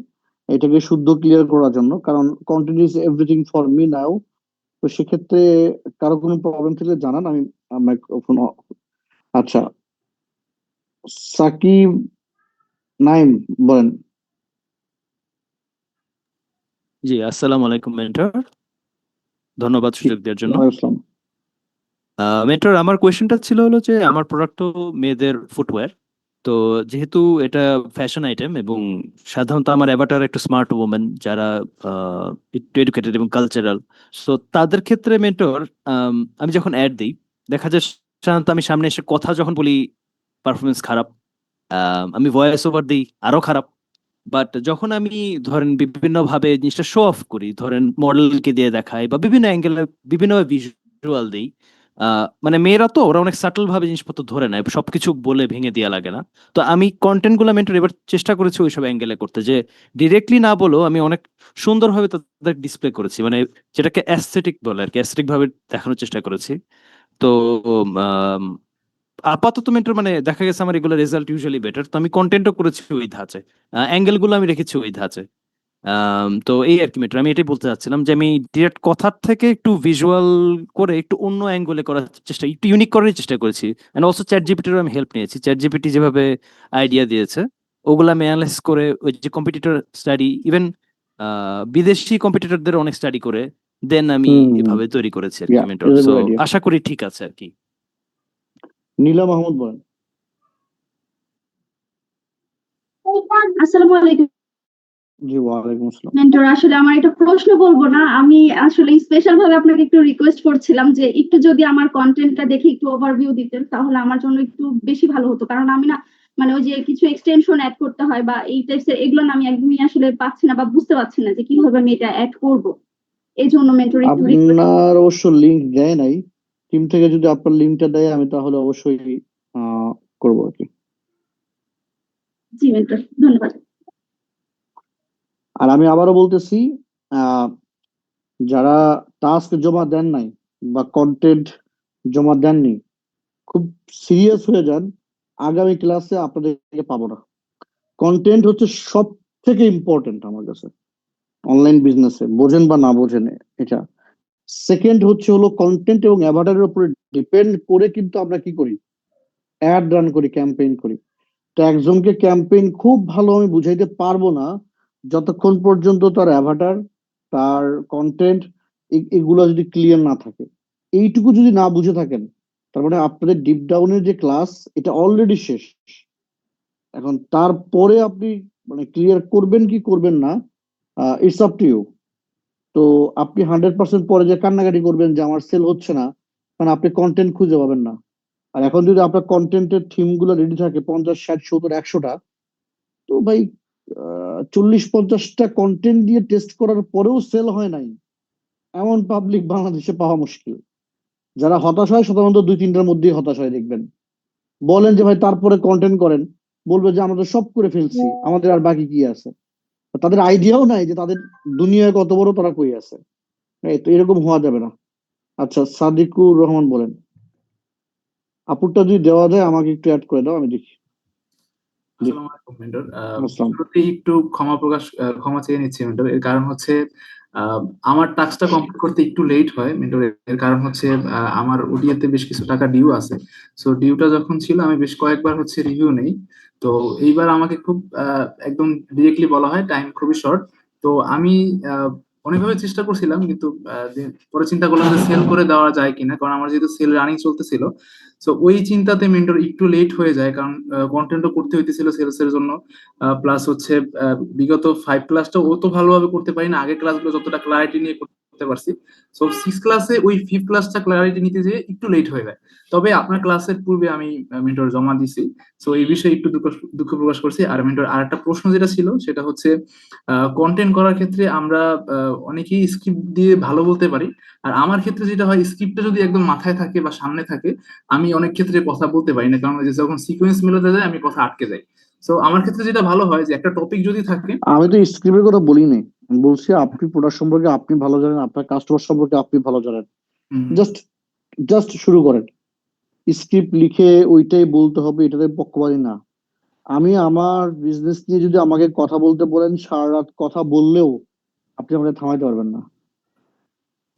এটাকে শুদ্ধ ক্লিয়ার করার জন্য, কারণ content is everything for me now. তো সেক্ষেত্রে কারো কোনো প্রবলেম থাকলে জানান, আমি মাইক্রোফোন। আচ্ছা, সাকিব নাইম বলেন। জি, আসসালামু আলাইকুম মেন্টর। ধন্যবাদ সুযোগ দেওয়ার জন্য। ওয়ালাইকুম আসসালাম। মেন্টর, আমার কোয়েশ্চেনটা ছিল হলো যে আমার প্রোডাক্ট তো মেয়েদের ফুটওয়্যার। তো যেহেতু এটা ফ্যাশন আইটেম এবং সাধারণত আমার অ্যাভাটার একটু স্মার্ট ওমেন যারা একটু এডুকেটেড এবং কালচারাল, সো তাদের ক্ষেত্রে মেন্টর আমি যখন অ্যাড দিই দেখা যায় সাধারণত আমি সামনে এসে কথা যখন বলি পারফরমেন্স খারাপ, আমি ভয়েস ওভার দিই আরো খারাপ। বাট যখন আমি ধরেন বিভিন্ন ভাবে জিনিসটা শো অফ করি, ধরেন মডেলকে দিয়ে দেখাই বা বিভিন্ন অ্যাঙ্গেলে বিভিন্ন ভিজুয়াল দিই, মানে মেয়েরা তো ওরা অনেক সাটল ভাবে জিনিসপত্র ধরে নেয়, সবকিছু বলে ভেঙে দেওয়া লাগে না। তো আমি কন্টেন্ট গুলো মেন্টর এবার চেষ্টা করেছি ওইসব অ্যাঙ্গেলে করতে, যে ডিরেক্টলি না বলেও আমি অনেক সুন্দরভাবে তাদের ডিসপ্লে করেছি, মানে যেটাকে অ্যাস্থেটিক বলে আর কি, অ্যাস্থেটিক ভাবে দেখানোর চেষ্টা করেছি। তো আম, আপাতত মেন্টর মানে দেখা গেছে আমার এগুলো রেজাল্ট ইউজুয়ালি বেটার। তো আমি কন্টেন্টও করেছি ওই ধাঁচে, অ্যাঙ্গেল গুলো আমি রেখেছি ওই ধাঁচে। তো এই আর কি মেন্টর, আমি এটাই বলতে চাচ্ছিলাম যে আমি ডিরেক্ট কথার থেকে একটু ভিজুয়াল করে একটু অন্য অ্যাঙ্গেলে করার চেষ্টা, একটু ইউনিক করার চেষ্টা করেছি। এন্ড অলসো চ্যাট জিপিটিরও আমি হেল্প নিয়েছি। চ্যাট জিপিটি যেভাবে আইডিয়া দিয়েছে ওগুলো আমি অ্যানালাইজ করে ওই যে কম্পিটিটর স্টাডি, ইভেন বিদেশি কম্পিটিটরদের অনেক স্টাডি করে দেন আমি এভাবে তৈরি করেছি আর কি মেন্টর। সো আশা করি ঠিক আছে আর কি। নীলা মাহমুদ বলেন। আসসালামু আলাইকুম জি, ওয়ালাইকুম আসসালাম। মেন্টর। আসলে আমার এটা প্রশ্ন বলবো না, আমি আসলে স্পেশাল ভাবে আপনাকে একটু রিকোয়েস্ট করছিলাম যে একটু যদি আমার কন্টেন্টটা দেখে একটু ওভারভিউ দিতেন তাহলে আমার জন্য একটু বেশি ভালো হতো। কারণ আমি না মানে ওই যে কিছু এক্সটেনশন অ্যাড করতে হয় বা এই টাইপসের, এগুলো না আমি একদমই আসলে পাচ্ছি না বা বুঝতে পারছি না যে কিভাবে আমি এটা অ্যাড করব। এই জন্য মেন্টর একটু রিকোয়েস্ট। আপনার অবশ্য লিংক দেয় নাই, টিম থেকে যদি আপনার লিংকটা দেয় আমি তাহলে অবশ্যই করবো আর কি। জি মেন্টর, ধন্যবাদ। আর আমি আবারও বলতেছি, যারা টাস্ক জমা দেন নাই বা কন্টেন্ট জমা দেননি, খুব সিরিয়াস হয়ে যান, আগামী ক্লাসে আপনাদেরকে পাবো না। কন্টেন্ট হচ্ছে সব থেকে ইম্পর্টেন্ট আমার কাছে অনলাইন বিজনেসে, বোঝেন বা না বোঝেন এটা। সেকেন্ড হচ্ছে হলো কন্টেন্ট এবং অ্যাভাটারের উপরে ডিপেন্ড করে কিন্তু আমরা কি করি, অ্যাড রান করি, ক্যাম্পেইন করি। তো একজনকে ক্যাম্পেইন খুব ভালো আমি বুঝাইতে পারবো না যতক্ষণ পর্যন্ত তার অ্যাভাটার, তার কন্টেন্ট এগুলো যদি ক্লিয়ার না থাকে। এইটুকু যদি না বুঝে থাকেন, তার মানে আপনাদের ডিপ ডাউনের যে ক্লাস এটা অলরেডি শেষ। এখন তারপরে আপনি মানে ক্লিয়ার করবেন কি করবেন না, ইটস আপ টু ইউ। তো আপনি 100% পরে যে কান্নাকাটি করবেন যে আমার সেল হচ্ছে না, কারণ আপনি কন্টেন্ট খুঁজে পাবেন না। আর এখন যদি আপনার কন্টেন্টের থিম গুলো রেডি থাকে 50, 60, 70, 100টা, তো ভাই 40-50টা কন্টেন্ট দিয়ে টেস্ট করার পরেও সেল হয় নাই, এমন পাবলিক বাংলাদেশে পাওয়া মুশকিল। যারা হতাশ হয় সাধারণত 2-3টার মধ্যেই হতাশ হয় দেখবেন। বলেন যে ভাই তারপরে কন্টেন্ট করেন, বলবে যে আমরা তো সব করে ফেলছি, আমাদের আর বাকি কি আছে। তাদের আইডিয়াও নাই যে তাদের দুনিয়ায় কত বড় তারা কই আছে। তো এরকম হওয়া যাবে না। আচ্ছা, সাদিকুর রহমান বলেন। আপুরটা যদি দেওয়া যায় আমাকে একটু অ্যাড করে দাও, আমি দেখি। আসসালামু আলাইকুম মেন্টর। আসসালাম। শুরুতেই একটু ক্ষমা চেয়ে নিচ্ছি মেন্টর। এর কারণ হচ্ছে আমার টাস্কটা কমপ্লিট করতে একটু লেট হয় মেন্টর। এর কারণ হচ্ছে আমার ওডিএতে বেশ কিছু টাকা ডিউ আছে। সো ডিউটা যখন ছিল আমি বেশ কয়েকবার হচ্ছে রিভিউ নেই। তো এইবার আমাকে খুব একদম ডিরেক্টলি বলা হয় টাইম খুবই শর্ট। তো আমি অনেকভাবে চেষ্টা করছিলাম, কিন্তু পরে চিন্তা করলাম যে সেল করে দেওয়া যায় কিনা, কারণ আমার যেহেতু সেল রানিং চলতেছিল। সো ওই চিন্তাতে মেন্টর একটু লেট হয়ে যায়, কারণ কন্টেন্টও করতে হইতেছিল সেলস এর জন্য। প্লাস হচ্ছে বিগত 5 ক্লাসটা ও তো ভালোভাবে করতে পারি না, আগের ক্লাসগুলো যতটা ক্লারিটি নিয়ে করতে পারছি। সো 6 ক্লাসে ওই 5th ক্লাসটা ক্লারিটি নিতে যেয়ে একটু লেট হয়ে যায়। তবে আপনার ক্লাসের পূর্বে আমি মেন্টর জমা দিছি। সো এই বিষয়ে একটু দুঃখ প্রকাশ করছি। আর মেন্টর আর একটা প্রশ্ন যেটা ছিল সেটা হচ্ছে কন্টেন্ট করার ক্ষেত্রে আমরা অনেকেই স্ক্রিপ্ট দিয়ে ভালো বলতে পারি। আর আমার ক্ষেত্রে যেটা হয়, স্ক্রিপ্টটা যদি একদম মাথায় থাকে বা সামনে থাকে, আমি অনেক ক্ষেত্রে কথা বলতে পারি না, কারণ ওই যে যখন সিকোয়েন্স মেলাতে যায় আমি কথা আটকে যাই। সো আমার ক্ষেত্রে যেটা ভালো হয় যে একটা টপিক যদি থাকে। আমি তো স্ক্রিপ্টের কথা বলি নাই, আমি বলছি আপনি প্রোডাক্ট সম্পর্কে আপনি ভালো জানেন, আপনার কাস্টমার সম্পর্কে আপনি ভালো জানেন। জাস্ট জাস্ট শুরু করেন। স্ক্রিপ্ট লিখে ওইটাই বলতে হবে এটাতে পক্ষপাতী না। আমি আমার বিজনেস নিয়ে যদি আমাকে কথা বলতে বলেন, সারা রাত কথা বললেও আপনি আমাকে থামাইতে পারবেন না।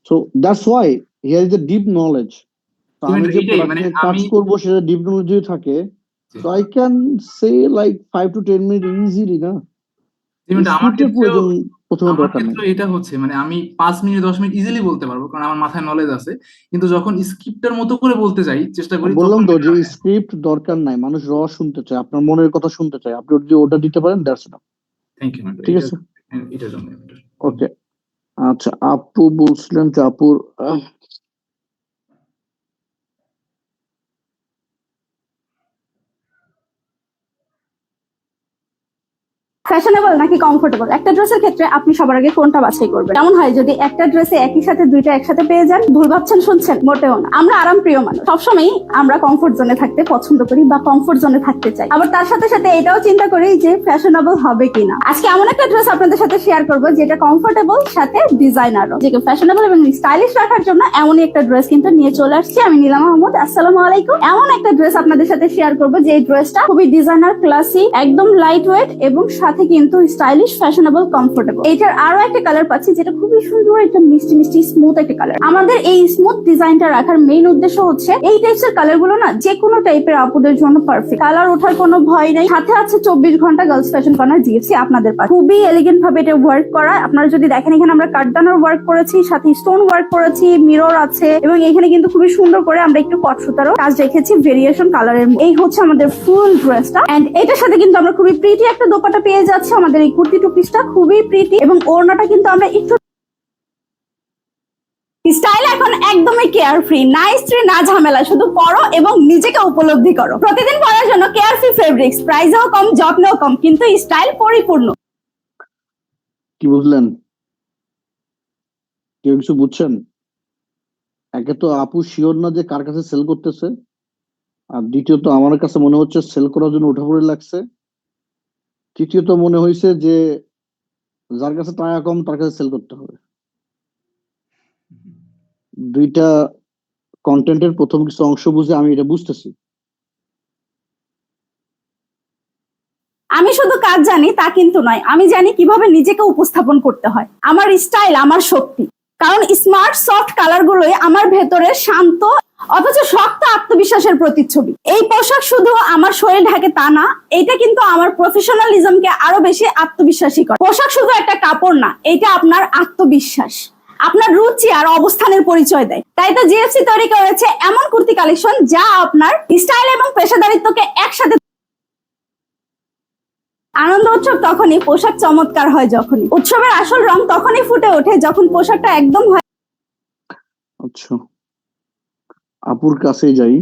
So that's why here is a deep knowledge. তো আমি যে এইটাই প্রোডাক্ট মানে নিয়ে কাজ আমি করবো সেটা ডিপ নলেজ যদি থাকে, so I can say like 5 to 10 minute easily না। আমার স্ক্রিপ্টের প্রয়োজন প্রথমে দরকার নেই। ক্ষেত্রে এটা হচ্ছে মানে আমি 5 মিনিট 10 মিনিট ইজিলি বলতে পারবো, কারণ আমার মাথায় নলেজ আছে। কিন্তু যখন স্ক্রিপ্টের মতো করে বলতে যাই, চেষ্টা করি, বললাম তখন তো যে স্ক্রিপ্ট দরকার নাই, মানুষ শুনতে চায়, আপনার মনের কথা শুনতে চায়, আপনি যদি ওটা দিতে পারেন দ্যাটস এনাফ। থ্যাংক ইউ ঠিক আছে, এটার জন্য। ওকে। আচ্ছা, আপু বলছিলেন যে আপুর ফ্যাশনেবল নাকি কমফোর্টেবল, একটা ড্রেসের ক্ষেত্রে আপনি সবার আগে কোনটা বাছাই করবেন? কেমন হয় যদি একটা ড্রেসে একই সাথে দুইটা একসাথে পেয়ে যান? ভুল ভাবছেন, শুনছেন? মোটেও না। আমরা আরাম প্রিয় মানুষ, সবসময় আমরা কমফোর্ট জোনে থাকতে পছন্দ করি বা কমফোর্ট জোনে থাকতে চাই। আবার তার সাথে সাথে এটাও চিন্তা করি যে ফ্যাশনেবল হবে কিনা। আজকে এমন একটা ড্রেস আপনাদের সাথে শেয়ার করবো যেটা কমফোর্টেবল সাথে ডিজাইনারও, যেটা ফ্যাশনেবল এবং স্টাইলিশ রাখার জন্য এমনই একটা ড্রেস কিন্তু নিয়ে চলে আসছি আমি, নীলামা মাহমুদ। আসসালামু আলাইকুম। এমন একটা ড্রেস আপনাদের সাথে শেয়ার করবো যে ড্রেসটা খুবই ডিজাইনার, ক্লাসি, একদম লাইট ওয়েট এবং সাথে কিন্তু স্টাইলিশ, ফ্যাশনেবল, কমফোর্টেবল। এটার আরো একটা কালার পাচ্ছি যেটা খুবই সুন্দর, একটা মিষ্টি মিষ্টি স্মুথ একটা কালার। আমাদের এই স্মুথ ডিজাইনটা রাখার মেইন উদ্দেশ্য হচ্ছে এই টাইপের কালার গুলো না যে কোনো টাইপের আপুদের জন্য পারফেক্ট। কালার ওঠার কোনো ভয় নেই। সাথে আছে 24 ঘন্টা গার্লস ফ্যাশন কর্নার জিএফসি আপনাদের পাশে। খুবই এলিগেন্ট ভাবে এটা ওয়ার্ক করা। আপনারা যদি দেখেন এখানে আমরা কাঠদানার ওয়ার্ক করেছি, সাথে স্টোন ওয়ার্ক করেছি, মিরর আছে এবং এখানে কিন্তু খুবই সুন্দর করে আমরা একটু কট সুতারও কাজ রেখেছি ভেরিয়েশন কালারের। এই হচ্ছে আমাদের ফুল ড্রেসটা। এন্ড এটার সাথে কিন্তু আমরা খুবই প্রিটি একটা দোপাট্টা পেয়ে যাচ্ছি। আমাদের এই কুর্তি টু পিসটা খুবই প্রিটি এবং ওড়নাটা কিন্তু আমরা একটু স্টাইল এখন একদমই কেয়ারফ্রি, না স্ত্রী না ঝামেলা, শুধু পরো এবং নিজেকে উপলব্ধি করো। প্রতিদিন পরার জন্য কেয়ারফ্রি ফেব্রিক্স, প্রাইসও কম, যত্নও কম, কিন্তু স্টাইল পরিপূর্ণ। কি বুঝলেন? কেউ কিছু বুঝছেন? একে তো আপু শিওর না যে কার কাছে সেল করতেছে, আর দ্বিতীয়ত আমার কাছে মনে হচ্ছে সেল করার জন্য উঠে পড়ে লাগছে। তৃতীয়ত মনে হয়েছে যে যার কাছে টাকা কম তার কাছে সেল করতে হবে। দুইটা কন্টেন্টের প্রথম কিছু অংশ বুঝে আমি এটা বুঝতেছি। আমি শুধু কাজ জানি তা কিন্তু নয়, আমি জানি কিভাবে নিজেকে উপস্থাপন করতে হয়। আমার স্টাইল আমার শক্তি, কারণ স্মার্ট সফট কালার গুলোই আমার ভেতরে শান্ত অথচ শক্ত আত্মবিশ্বাসের প্রতিচ্ছবি। এই পোশাক শুধু আমার শরীর ঢাকে তা না, এটা কিন্তু আমার প্রফেশনালিজমকে আরো বেশি আত্মবিশ্বাসী করে। পোশাক শুধু একটা কাপড় না, এটা আপনার আত্মবিশ্বাস, আপনার রুচি আর অবস্থানের পরিচয় দেয়। তাই তো জিএফসি তৈরি করেছে এমন কুর্তি কালেকশন যা আপনার স্টাইল এবং পেশাদারিত্বকে একসাথে। আনন্দ উৎসব তখনই, পোশাক চমৎকার হয় যখনই। উৎসবের আসল রং তখনই ফুটে ওঠে যখন পোশাকটা একদম হয়। আচ্ছা, আপুর কাছে যাই।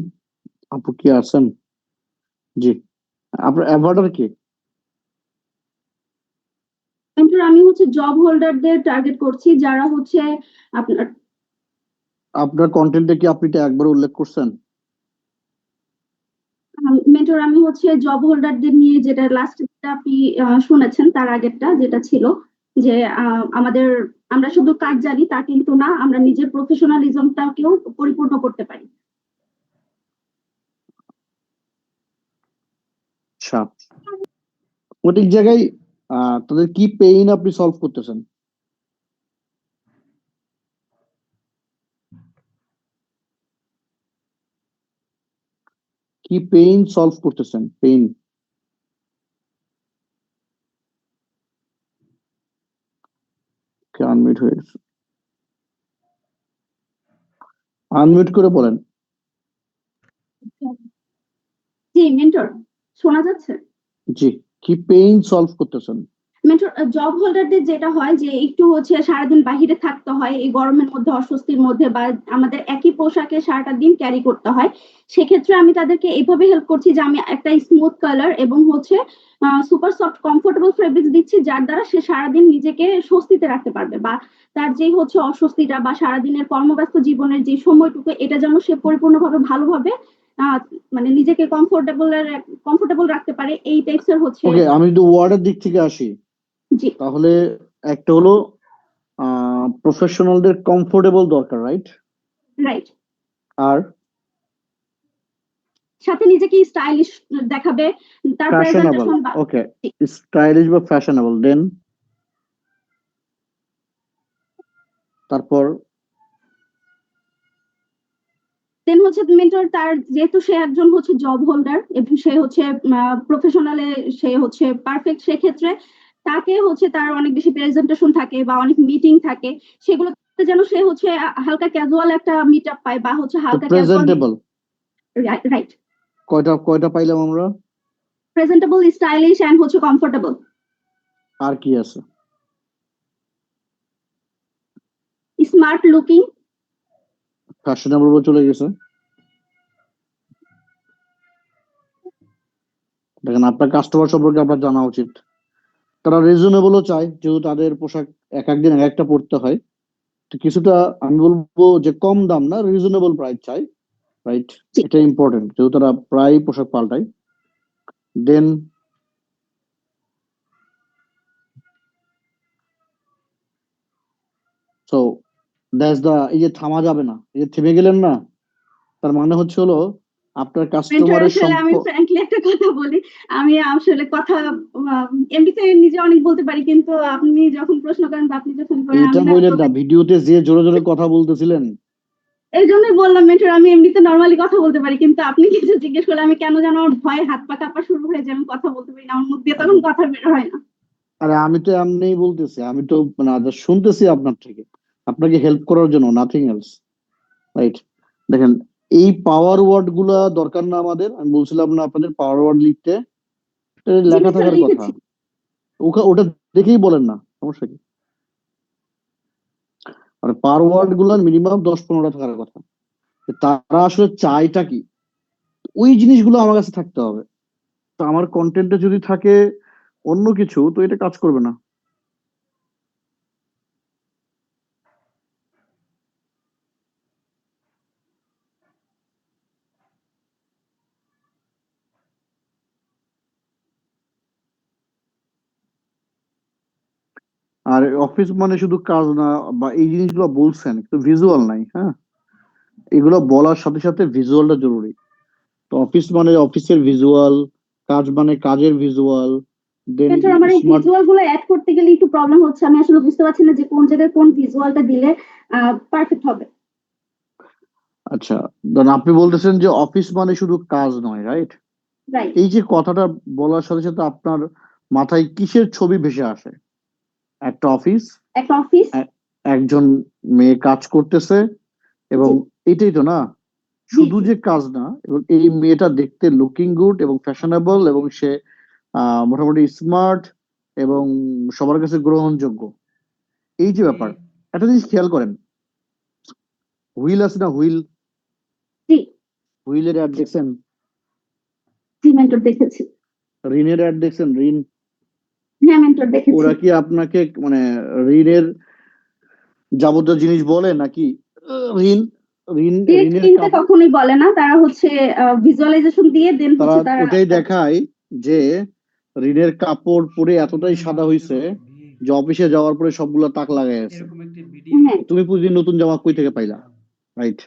আপু কি আছেন? জি, আপনার অ্যাভাটার কে? আমি হচ্ছে জব হোল্ডারদের টার্গেট করছি, যারা হচ্ছে আপনার আপনার কন্টেন্টে কি আপনি এটা একবার উল্লেখ করছেন? মেন্টর আমি হচ্ছে জব হোল্ডারদের নিয়ে, যেটা লাস্ট আপনি শুনেছেন তার আগেরটা যেটা ছিল যে আমরা শুধু কাজ জানি তা কিন্তু না, আমরা নিজের প্রফেশনালিজমটাকেও পরিপূর্ণ করতে পারি। আচ্ছা, সঠিক জায়গায় তাদের কি পেইন আপনি সলভ করতেছেন? কি পেইন সলভ করতেছেন? পেইন আনমিউট হয়ে গেছে, আনমিউট করে বলেন। জি মেন্টর, শোনা যাচ্ছে? জি, কি পেইন সলভ করতেছেন? মেন্টর, জব হোল্ডারদের যেটা হয় যে একটু হচ্ছে সারাদিন বাহিরে থাকতে হয় এই গরমের মধ্যে, অস্বস্তির মধ্যে, বা আমাদের একই পোশাকে সারাটা দিন ক্যারি করতে হয়। সেক্ষেত্রে আমি তাদেরকে এইভাবে হেল্প করছি যে আমি একটা স্মুথ কালার এবং হচ্ছে সুপার সফট কমফোর্টেবল ফেব্রিক্স দিচ্ছি, যার দ্বারা সে সারাদিন নিজেকে স্বস্তিতে রাখতে পারবে, বা তার যে হচ্ছে অস্বস্তিটা বা সারাদিনের কর্মব্যস্ত জীবনের যে সময়টুকু, এটা যেন সে পরিপূর্ণভাবে ভালোভাবে মানে নিজেকে কমফোর্টেবল রাখতে পারে। এই টাইপসের হচ্ছে। ওকে, আমি যদি ওয়ার্ডের দিক থেকে আসি, জি তাহলে একটা হলো প্রফেশনালদের কমফোর্টেবল দরকার, রাইট? রাইট, আর সাথে নিজেকে স্টাইলিশ দেখাবে, তার ফ্যাশনেবল। প্রেজেন্টেশন বা ওকে, স্টাইলিশ বা ফ্যাশনেবল, দেন তারপর দেন হচ্ছে মেন্টর, তার যেহেতু সে একজন হচ্ছে জব হোল্ডার এবং সে হচ্ছে প্রফেশনালে সে হচ্ছে পারফেক্ট, সেক্ষেত্রে তাকে হচ্ছে তার অনেক বেশি প্রেজেন্টেশন থাকে বা অনেক মিটিং থাকে, সেগুলোতে যেন সে হচ্ছে হালকা ক্যাজুয়াল একটা মিট আপ পায় বা হচ্ছে হালকা ক্যাজুয়াল। প্রেজেন্টেবল। রাইট, কয়টা পাইলাম আমরা? প্রেজেন্টেবল, স্টাইলিশ এন্ড হচ্ছে কমফোর্টেবল। আর কি আছে? Smart looking. ফ্যাশনেবল চলে গেছে। দেখেন, আপনার কাস্টমার সম্পর্কে আপনার জানা উচিত। তারা রিজনেবলও চায়, যেহেতু তাদের পোশাক এক একদিন এক একটা পড়তে হয়, তো কিছুটা আমি বলবো যে কম দাম না, রিজনেবল প্রাইস চাই, রাইট? এটা ইম্পর্টেন্ট, যেহেতু তারা প্রায় পোশাক পাল্টায়। দেন সো দ্যাটস দা, এই যে থামা যাবে না, এই যে থেমে গেলেন না, তার মানে হচ্ছে হলো আপনার কাস্টমারের আসলে আমি ফ্র্যাঙ্কলি একটা কথা বলি, আমি আসলে কথা এমনিতে নিজে অনেক বলতে পারি, কিন্তু আপনি যখন প্রশ্ন করেন বা আপনি যখন করেন এটা আমি বললেন না, ভিডিওতে যে জোরে জোরে কথা বলতেছিলেন। এই জন্যই বললাম মেন্টর, আমি এমনিতে নর্মালি কথা বলতে পারি, কিন্তু আপনি কিছু জিজ্ঞেস করলে আমি কেন যেন আমার ভয়ে হাত পা কাঁপা শুরু হয়ে যায়, আমি কথা বলতে পারি না, আমার মুখ দিয়ে তখন কথা বের হয় না। আরে আমি তো এমনিই বলতেছি, আমি তো মানে just শুনতেছি আপনার থেকে, আপনাকে হেল্প করার জন্য, নাথিং এলস, রাইট? দেখেন, এই পাওয়ার ওয়ার্ড গুলা দরকার না আমাদের। আমি বলছিলাম না আপনাদের পাওয়ার ওয়ার্ড লিখতে, এটা লেখা থাকার কথা। ওটা দেখেই বলেন না, সমস্যা কি? আর পাওয়ার ওয়ার্ড গুলার মিনিমাম 10-15টা থাকার কথা। তারা আসলে চাইটা কি, ওই জিনিসগুলো আমার কাছে থাকতে হবে। তো আমার কন্টেন্টে যদি থাকে অন্য কিছু, তো এটা কাজ করবে না। আর অফিস মানে শুধু কাজ না, বা এই জিনিসগুলো বলছেন, কিন্তু ভিজুয়াল নাই। হ্যাঁ, এগুলো বলার সাথে সাথে ভিজুয়ালটা জরুরি। তো অফিস মানে অফিসের ভিজুয়াল, কাজ মানে কাজের ভিজুয়াল, দেন মেন্টর আমার এই স্মার্ট। ভিজুয়াল গুলো অ্যাড করতে গেলে একটু প্রবলেম হচ্ছে, আমি আসলে বুঝতে পারছি না যে কোন জায়গায় কোন ভিজুয়ালটা দিলে পারফেক্ট হবে। আচ্ছা, ধরুন আপনি বলতেছেন যে অফিস মানে শুধু কাজ নয়, রাইট? রাইট। এই যে কথাটা বলার সাথে সাথে আপনার মাথায় কিসের ছবি ভেসে আসে? একটা অফিস, একটা অফিস। একজন মেয়ে কাজ করতেছে, এবং এটাই তো না, শুধু যে কাজ না, এবং এই মেয়েটা দেখতে লুকিং গুড এবং ফ্যাশনেবল, এবং সে মোটামুটি স্মার্ট এবং সবার কাছে গ্রহণযোগ্য। এই যে ব্যাপার, একটা জিনিস খেয়াল করেন, হুইল আছে না, হুইল, জি হুইলের অ্যাড দেখছেন? জি মেন্টর দেখেছি। ঋণের অ্যাড দেখছেন? ঋণ, হ্যাঁ মেন্টর দেখেছি। ওরা কি আপনাকে মানে ঋণের যাবতীয় জিনিস বলে নাকি ঋণ ঋণ ডিরেক্ট ঋণের কিনতে কাপড়? কখনোই বলে না, তারা হচ্ছে ভিজুয়ালাইজেশন দিয়ে দেন তারা হচ্ছে তারা। ওটাই দেখায় যে ঋণের কাপড় পরে এতটাই সাদা হইছে যে অফিসে যাওয়ার পরে সবগুলা তাক লাগাই আছে। হ্যাঁ তুমি প্রতিদিন নতুন জামা কই থেকে পাইলা, রাইট?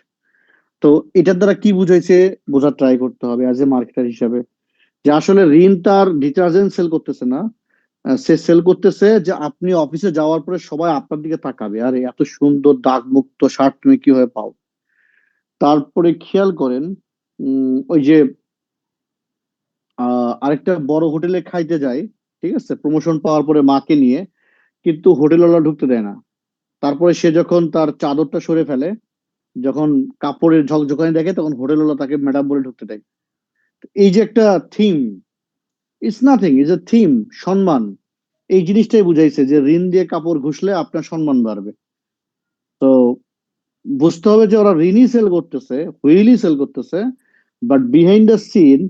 তো এটার দ্বারা কি বুঝাইছে বোঝার ট্রাই করতে হবে অ্যাজ এ মার্কেটার হিসাবে, যে আসলে ঋণ তার ডিটারজেন্ট সেল করতেছে না, সে সেল করতেছে যে আপনি অফিসে যাওয়ার পরে সবাই আপনার দিকে তাকাবে, আরে এত সুন্দর দাগ মুক্ত শার্ট তুমি কিভাবে পাও। তারপরে খেয়াল করেন, ওই যে আরেকটা বড় হোটেলে খাইতে যায়, ঠিক আছে, প্রমোশন পাওয়ার পরে মাকে নিয়ে, কিন্তু হোটেলওয়ালা ঢুকতে দেয় না। তারপরে সে যখন তার চাদরটা সরে ফেলে, যখন কাপড়ের ঝকঝকানি দেখে, তখন হোটেলওয়ালা তাকে ম্যাডাম বলে ঢুকতে দেয়। এই যে একটা theme, it's nothing, is a theme, সম্মান। এই জিনিসটাই বুঝাইছে যে ঋণ দিয়ে কাপড় ঘুষলে আপনার সম্মান বাড়বে। তো বুঝতে হবে যে ওরা ঋণই সেল করতেছে, হুইলই সেল করতেছে, বাট বিহাইন্ড দ্য সিন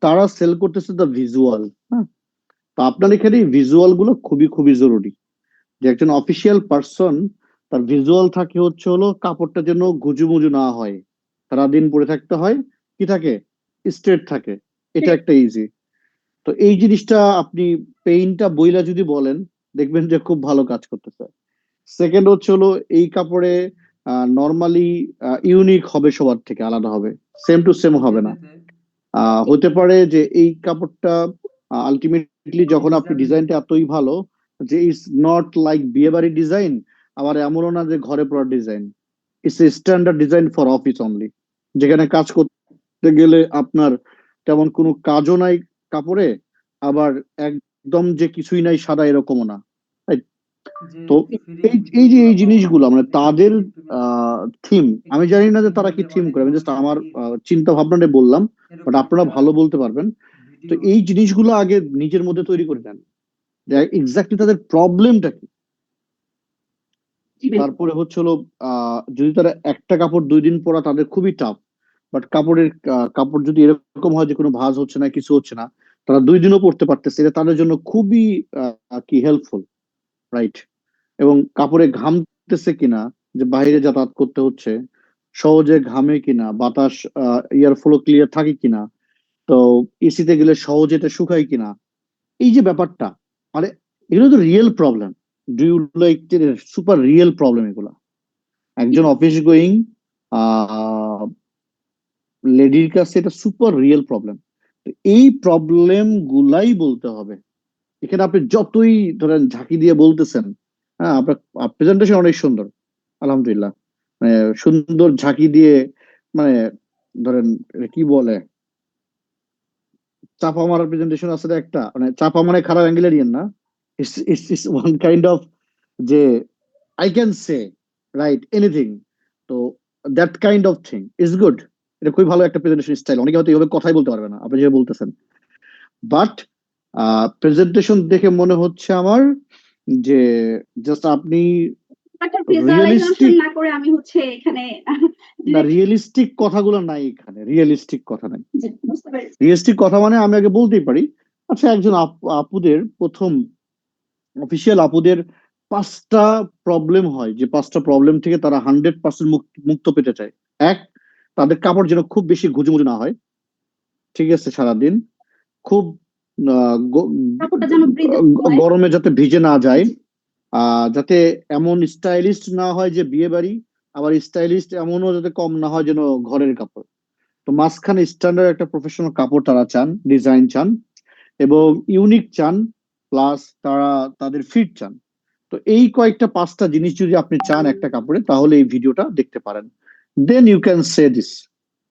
তারা সেল করতেছে দ্য ভিজুয়াল। হ্যাঁ, তো আপনার এখানে ভিজুয়াল গুলো খুবই খুবই জরুরি, যে একজন অফিসিয়াল পার্সন তার ভিজুয়াল থাকে হচ্ছে হলো কাপড়টা যেন গুজুমুজু না হয়, সারাদিন পরে থাকতে হয়, কি থাকে, স্ট্রেট থাকে, এটা একটা ইজি। তো এই জিনিসটা আপনি পেইনটা বইলা যদি বলেন, দেখবেন যে খুব ভালো কাজ করতেছে। সেকেন্ড হচ্ছে হলো এই কাপড়ে নর্মালি ইউনিক হবে, সবার থেকে আলাদা হবে, সেম টু সেম হবে না। হতে পারে যে এই কাপড়টা আলটিমেটলি যখন আপনি ডিজাইনটা এতই ভালো যে ইটস নট লাইক বিয়ে বাড়ির ডিজাইন, আবার এমনও না যে ঘরে পড়ার design, it's a standard design for office only, যেখানে কাজ করতে গেলে আপনার তেমন কোনো কাজও নাই কাপড়ে, আবার একদম যে কিছুই নাই সাদা এরকমও না, right? তো এই যে এই জিনিসগুলো মানে তাদের থিম, আমি জানি না যে তারা কি থিম করে, আমি জাস্ট আমার চিন্তা ভাবনাটা বললাম, বাট আপনারা ভালো বলতে পারবেন। তো এই জিনিসগুলো আগে নিজের মধ্যে তৈরি করে নেন, যে এক্স্যাক্টলি তাদের প্রবলেমটা কি। তারপরে হচ্ছে হলো যদি তারা একটা কাপড় 2 দিন পরা তাদের খুবই টাফ, বাট কাপড় যদি এরকম হয় যে কোনো ভাঁজ হচ্ছে না, কিছু হচ্ছে না, তারা 2 দিনও পরতে পারতেছে, এটা তাদের জন্য খুবই কি হেল্পফুল, রাইট? এবং কাপড়ে ঘামতেছে কিনা, যে বাইরে যাতায়াত করতে হচ্ছে, সহজে ঘামে কিনা, বাতাস এয়ার ফ্লো ক্লিয়ার থাকে কিনা, তো এসিতে গেলে সহজে এটা শুকায় কিনা, এই যে ব্যাপারটা, মানে এগুলো তো real problem. Do you like, super real problem এগুলো একজন অফিস গোয়িং লেডির কাছে, এটা সুপার রিয়েল প্রবলেম। এই প্রবলেম গুলাই বলতে হবে। এখানে আপনি যতই ধরেন ঝাঁকি দিয়ে বলতেছেন, হ্যাঁ, আপনার প্রেজেন্টেশন অনেক সুন্দর, আলহামদুলিল্লাহ, মানে সুন্দর ঝাঁকি দিয়ে, মানে ধরেন এটা কি বলে, চাপা মারার প্রেজেন্টেশন আছে না একটা, মানে চাপা মানে খারাপ অ্যাঙ্গেলের ইয়েন না, ইটস ওয়ান কাইন্ড অফ, যে I can say write anything, তো that kind of thing is good. এটা খুবই ভালো একটা প্রেজেন্টেশন স্টাইল, অনেকে হয়তো এইভাবে কথাই বলতে পারবে না আপনি যেভাবে বলতেছেন, বাট প্রেজেন্টেশন দেখে মনে হচ্ছে আমার যে জাস্ট আপনি একটা ভিজুয়ালাইজেশন না করে আমি হচ্ছে এখানে না, রিয়েলিস্টিক কথাগুলো নাই এখানে, রিয়েলিস্টিক কথা নাই। বুঝতে পেরেছি। রিয়েলিস্টিক কথা মানে আমি আগে বলতেই পারি, আচ্ছা, একজন আপুদের প্রথম অফিসিয়াল আপুদের 5টা প্রবলেম হয়, যে 5টা প্রবলেম থেকে তারা 100% মুক্ত পেতে চায়। এক, তাদের কাপড় যেন খুব বেশি ঘুজুমুজু না হয়, ঠিক আছে, সারাদিন খুব কাপড়টা যেন মৃদু হয়, গরমে যাতে ভিজে না যায়, যাতে এমন স্টাইলিস্ট না হয় যে বিয়ে বাড়ি, আবার স্টাইলিস্ট এমনও যাতে কম না হয় যেন ঘরের কাপড়। তো মাঝখানে স্ট্যান্ডার্ড একটা প্রফেশনাল কাপড় তারা চান, ডিজাইন চান। এবং ইউনিক চান, প্লাস তারা তাদের ফিট চান। তো এই কয়েকটা 5টা জিনিস যদি আপনি চান একটা কাপড়ে, তাহলে এই ভিডিওটা দেখতে পারেন। Then you can say this.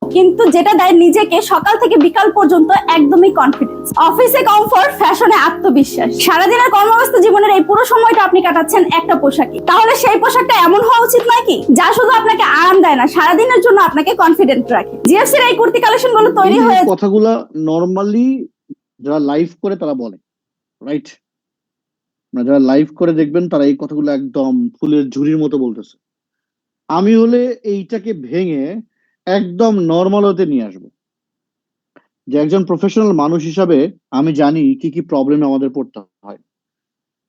কিন্তু যেটা দেয় নিজেকে সকাল থেকে বিকাল পর্যন্ত একদমই কনফিডেন্স, অফিসে কমফোর্ট, ফ্যাশনে আত্মবিশ্বাস। সারাদিনের কর্মব্যস্ত জীবনের এই পুরো সময়টা আপনি কাটাচ্ছেন একটা পোশাকে, তাহলে সেই পোশাকটা এমন হওয়া উচিত নয় কি যা শুধু আপনাকে আরাম দেয় না, সারাদিনের জন্য আপনাকে কনফিডেন্ট রাখে। জিএফসির এই কুর্তি কালেকশন গুলো তৈরি হয়ে কথাগুলা নরমালি যারা লাইভ করে তারা বলে, রাইট? যারা লাইভ করে দেখবেন তারা এই কথাগুলো একদম ফুলের ঝুড়ির মতো বলতেছে। আমি হলে এইটাকে ভেঙে একদম নর্মাল হতে নিয়ে আসবো, যে একজন প্রফেশনাল মানুষ হিসাবে আমি জানি কি কি প্রবলেম আমাদের পড়তে হয়,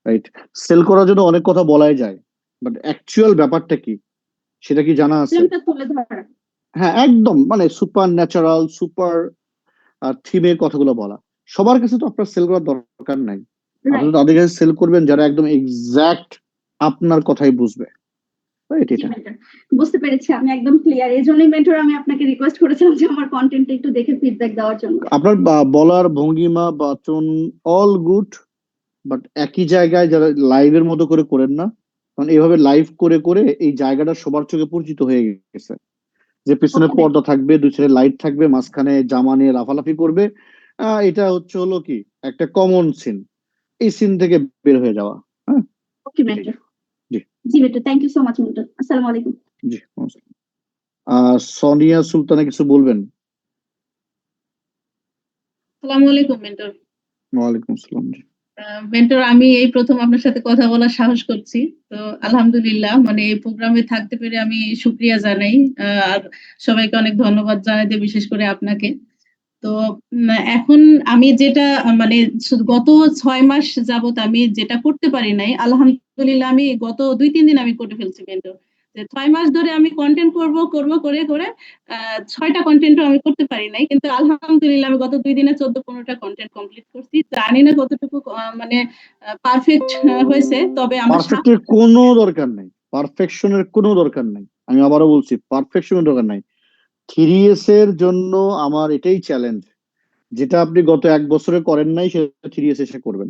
রাইট? সেল করার জন্য অনেক কথা বলাই যায়, বাট অ্যাকচুয়াল ব্যাপারটা কি সেটা কি জানা আছে? তুলে ধরা। হ্যাঁ, একদম মানে সুপার ন্যাচারাল, সুপার থিমের কথাগুলো বলা। সবার কাছে তো আপনার সেল করার দরকার নাই, আপনি তাদের কাছে সেল করবেন যারা একদম এক্সাক্ট আপনার কথাই বুঝবে, রাইট? এটা বুঝতে পেরেছি, আমি একদম ক্লিয়ার। এই জন্যই মেন্টর আমি আপনাকে রিকোয়েস্ট করেছিলাম যে আমার কন্টেন্টটা একটু দেখে ফিডব্যাক দেওয়ার জন্য। আপনার বলার ভঙ্গিমা, বাচন অল গুড, বাট একই জায়গায় যারা লাইভের মতো করে করেন না, কারণ এইভাবে লাইভ করে করে এই জায়গাটা সবার চোখে পরিচিত হয়ে গেছে, যে পিছনে পর্দা থাকবে, দুই সাইডে লাইট থাকবে, মাঝখানে জামা নিয়ে লাফালাফি করবে। এটা হলো কি একটা কমন সিন, এই সিন থেকে বের হয়ে যাওয়া। হ্যাঁ, ওকে মেন্টর। জি জি mentor, thank you so much mentor. আসসালামু আলাইকুম। জি, নমস্কার। সোনিয়া সুলতানা কিছু বলবেন? আসসালামু আলাইকুম মেন্টর। ওয়ালাইকুম আসসালাম। জি, মেন্টর, আমি এই প্রথম আপনার সাথে কথা বলার সাহস করছি, তো আলহামদুলিল্লাহ, মানে এই প্রোগ্রামে থাকতে পেরে আমি শুকরিয়া জানাই। আর সবাইকে অনেক ধন্যবাদ জানাই দিই, বিশেষ করে আপনাকে। তো এখন আমি যেটা মানে গত 6 মাস যাবত আমি যেটা করতে পারি নাই, আলহামদুলিল্লাহ আমি গত 2-3 দিন আমি করে ফেলছি মেন্টর। যে 6 মাস ধরে আমি কন্টেন্ট করব করে করে 6টা কন্টেন্টও আমি করতে পারি নাই, কিন্তু আলহামদুলিল্লাহ আমি গত 2 দিনে 14-15টা কন্টেন্ট কমপ্লিট করছি। জানি না কতটুকু মানে পারফেক্ট হয়েছে, তবে আমার পারফেক্টের কোনো দরকার নাই, পারফেকশনের কোনো দরকার নাই। আমি আবারও বলছি, পারফেকশনের দরকার নাই। 3S এর জন্য আমার এটাই চ্যালেঞ্জ, যেটা আপনি গত 1 বছরে করেন নাই সেটা 3S এসে করবেন,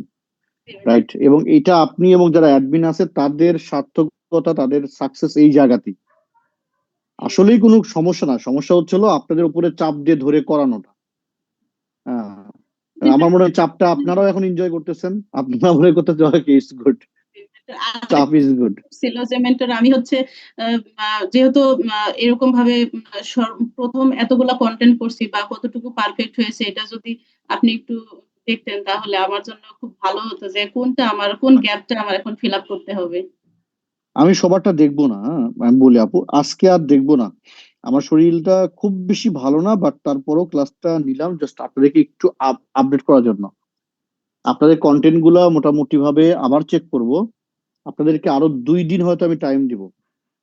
রাইট? এবং এটা আপনি এবং যারা অ্যাডমিন আছে তাদের সার্থকতা, তাদের সাকসেস এই জায়গাতেই। আসলেই কোনো সমস্যা না, সমস্যা হচ্ছিল আপনাদের উপরে চাপ দিয়ে ধরে করানোটা। আমার মনে হয় চাপটা আপনারাও এখন এনজয় করতেছেন, আপনারা মনে করতেছেন ইটস গুড, চাপ ইজ গুড। ছিল যে মেন্টর আমি হচ্ছে যেহেতু এরকম ভাবে প্রথম এতগুলা কন্টেন্ট করছি বা কতটুকু পারফেক্ট হয়েছে, এটা যদি আপনি একটু দেখতেন তাহলে আমার জন্য খুব ভালো হতো, যে কোন গ্যাপটা আমার এখন ফিল আপ করতে হবে। আমি সবারটা দেখবো না, আমি বলি আপু আজকে আর দেখবো না, আমার শরীরটা খুব বেশি ভালো না, বাট তারপরও ক্লাসটা নিলাম জাস্ট আপনাদেরকে একটু আপডেট করার জন্য। আপনাদের কন্টেন্ট গুলা মোটামুটি ভাবে আবার চেক করব, আপনাদেরকে আরো 2 দিন হয়তো আমি টাইম দিব।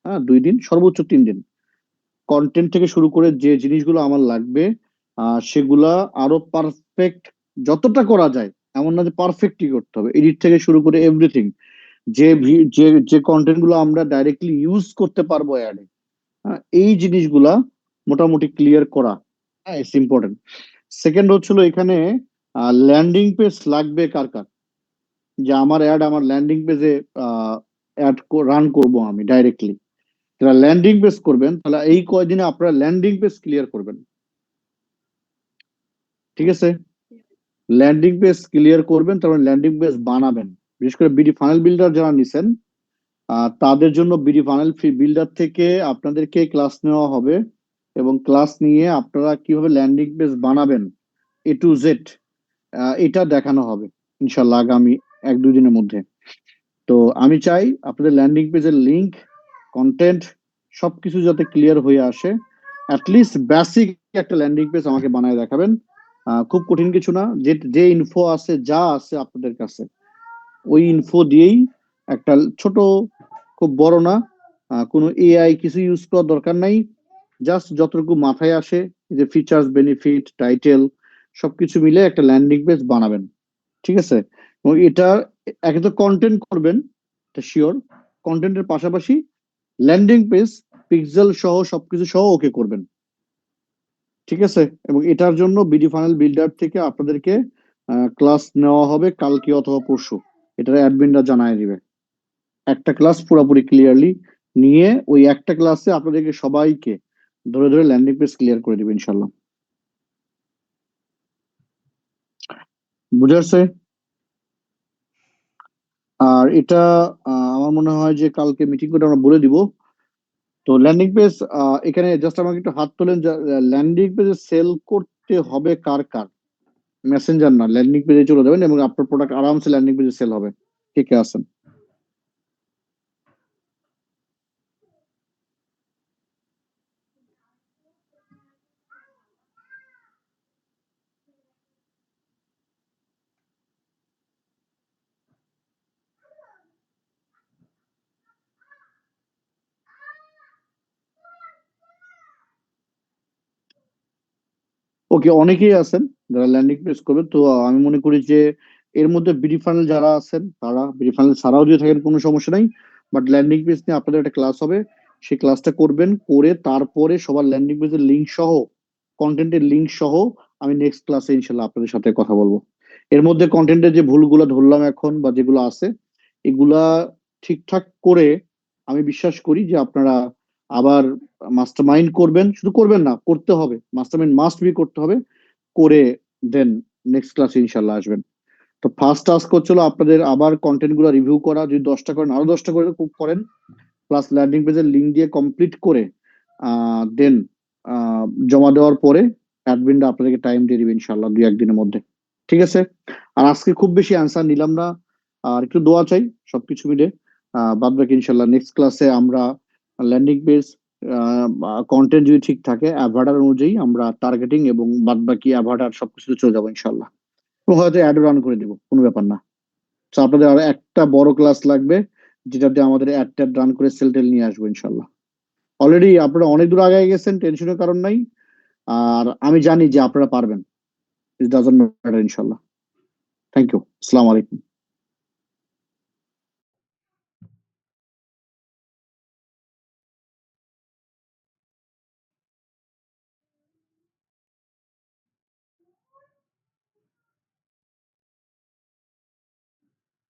হ্যাঁ, 2 দিন, সর্বোচ্চ 3 দিন। কন্টেন্ট থেকে শুরু করে যে জিনিসগুলো আমার লাগবে সেগুলা আরো পারফেক্ট যতটা করা যায়, এমন না যে পারফেক্টই করতে হবে, এডিট থেকে শুরু করে এভরিথিং, যে কন্টেন্ট গুলো আমরা ডাইরেক্টলি ইউজ করতে পারবো অ্যাডে, এই জিনিসগুলা মোটামুটি ক্লিয়ার করা, হ্যাঁ, ইটস ইম্পর্টেন্ট। সেকেন্ড হচ্ছিল এখানে ল্যান্ডিং পেজ লাগবে কার কার, যে আমার অ্যাড আমার ল্যান্ডিং পেজে অ্যাড রান করব আমি ডাইরেক্টলি। যারা ল্যান্ডিং পেজ করবেন তাহলে এই কয়দিনে আপনারা ল্যান্ডিং পেজ ক্লিয়ার করবেন, ঠিক আছে? ল্যান্ডিং পেজ ক্লিয়ার করবেন, তারপরে ল্যান্ডিং পেজ বানাবেন। বিশেষ করে বিডি ফানেল বিল্ডার যারা নিছেন তাদের জন্য বিডি ফানেল বিল্ডার থেকে আপনাদেরকে ক্লাস নেওয়া হবে, এবং ক্লাস নিয়ে আপনারা কিভাবে ল্যান্ডিং পেজ বানাবেন A to Z এটা দেখানো হবে ইনশাল্লাহ আগামী 1-2 দিনের মধ্যে। তো আমি চাই আপনাদের ল্যান্ডিং পেজের লিংক, কন্টেন্ট সবকিছু যাতে ক্লিয়ার হয়ে আসে। অ্যাটলিস্ট বেসিক একটা ল্যান্ডিং পেজ আমাকে বানায় দেখাবেন, খুব কঠিন কিছু না, যে ইনফো আছে যা আছে আপনাদের কাছে ওই ইনফো দিয়েই একটা ছোট, খুব বড় না, কোনো এআই কিছু ইউজ করার দরকার নাই, জাস্ট যতটুকু মাথায় আসে, যে ফিচার্স, বেনিফিট, টাইটেল সবকিছু মিলে একটা ল্যান্ডিং পেজ বানাবেন, ঠিক আছে? এবং এটা একে তো কন্টেন্ট করবেন, এটা শিওর, কন্টেন্টের পাশাপাশি ল্যান্ডিং পেজ পিক্সেল সহ সবকিছু সহ ওকে করবেন, ঠিক আছে? এবং এটার জন্য বিডি ফানেল বিল্ডার থেকে আপনাদেরকে ক্লাস নেওয়া হবে কালকে অথবা পরশু, এটা অ্যাডমিনরা জানায় দিবে। একটা ক্লাস পুরোপুরি ক্লিয়ারলি নিয়ে ওই একটা ক্লাসে আপনাদেরকে সবাইকে ধরে ধরে ল্যান্ডিং পেজ ক্লিয়ার করে দিবে ইনশাল্লাহ। বুঝে আসছে? আর এটা আমার মনে হয় যে কালকে মিটিং করে আমরা বলে দিব। তো ল্যান্ডিং পেজ এখানে জাস্ট আমাকে একটু হাত তোলেন, ল্যান্ডিং পেজে সেল করতে হবে কার কার, মেসেঞ্জার না, ল্যান্ডিং পেজে চলে যাবেন এবং আপনার প্রোডাক্ট আরামসে ল্যান্ডিং পেজে সেল হবে। কে কে আছেন? ওকে, অনেকেই আছেন যারা ল্যান্ডিং পেজ করবে। তো আমি মনে করি যে এর মধ্যে বিডি ফানেল যারা আছেন তারা, বিডি ফানেল ছাড়াও যদি থাকেন কোনো সমস্যা নাই, বাট ল্যান্ডিং পেজ নিয়ে আপনাদের একটা ক্লাস হবে, সেই ক্লাসটা করবেন, করে তারপরে সবার ল্যান্ডিং পেজের লিঙ্ক সহ, কন্টেন্টের লিঙ্ক সহ আমি নেক্সট ক্লাসে ইনশাল্লাহ আপনাদের সাথে কথা বলবো। এর মধ্যে কন্টেন্টের যে ভুলগুলো ধরলাম এখন বা যেগুলো আছে এগুলা ঠিকঠাক করে আমি বিশ্বাস করি যে আপনারা আবার মাস্টারমাইন্ড করবেন, শুধু করবেন না, করতে হবে, মাস্টারমাইন্ড মাস্ট বি করতে হবে, করে দেন নেক্সট ক্লাসে ইনশাল্লাহ আসবেন। তো ফার্স্ট টাস্ক হচ্ছিল আপনাদের আবার কন্টেন্ট গুলো রিভিউ করা, যদি 10টা করেন আরো 10টা করে করেন, প্লাস ল্যান্ডিং পেজের লিঙ্ক দিয়ে কমপ্লিট করে দেন জমা দেওয়ার পরে অ্যাডমিনরা আপনাদেরকে টাইম দিয়ে দিবে ইনশাল্লাহ 2-1 দিনের মধ্যে। ঠিক আছে? আর আজকে খুব বেশি অ্যান্সার নিলাম না, আর একটু দোয়া চাই সবকিছু মিলে। বাদ বাকি ইনশাল্লাহ নেক্সট ক্লাসে আমরা ল্যান্ডিং পেজ কন্টেন্ট যদি ঠিক থাকে অ্যাভার্টার অনুযায়ী আমরা টার্গেটিং এবং বাদ বাকি অ্যাভার্টার সবকিছু চলে যাবো ইনশাল্লাহ, এবং হয়তো অ্যাড রান করে দেবো, কোনো ব্যাপার না। তো আপনাদের আরো একটা বড় ক্লাস লাগবে যেটাতে আমাদের অ্যাড ট্যাড রান করে সেল টেল নিয়ে আসবো ইনশাল্লাহ। অলরেডি আপনারা অনেক দূর আগে গেছেন, টেনশনের কারণ নাই, আর আমি জানি যে আপনারা পারবেন। ইট ডাজন্ট ম্যাটার ইনশাল্লাহ। থ্যাংক ইউ, আসসালামু আলাইকুম।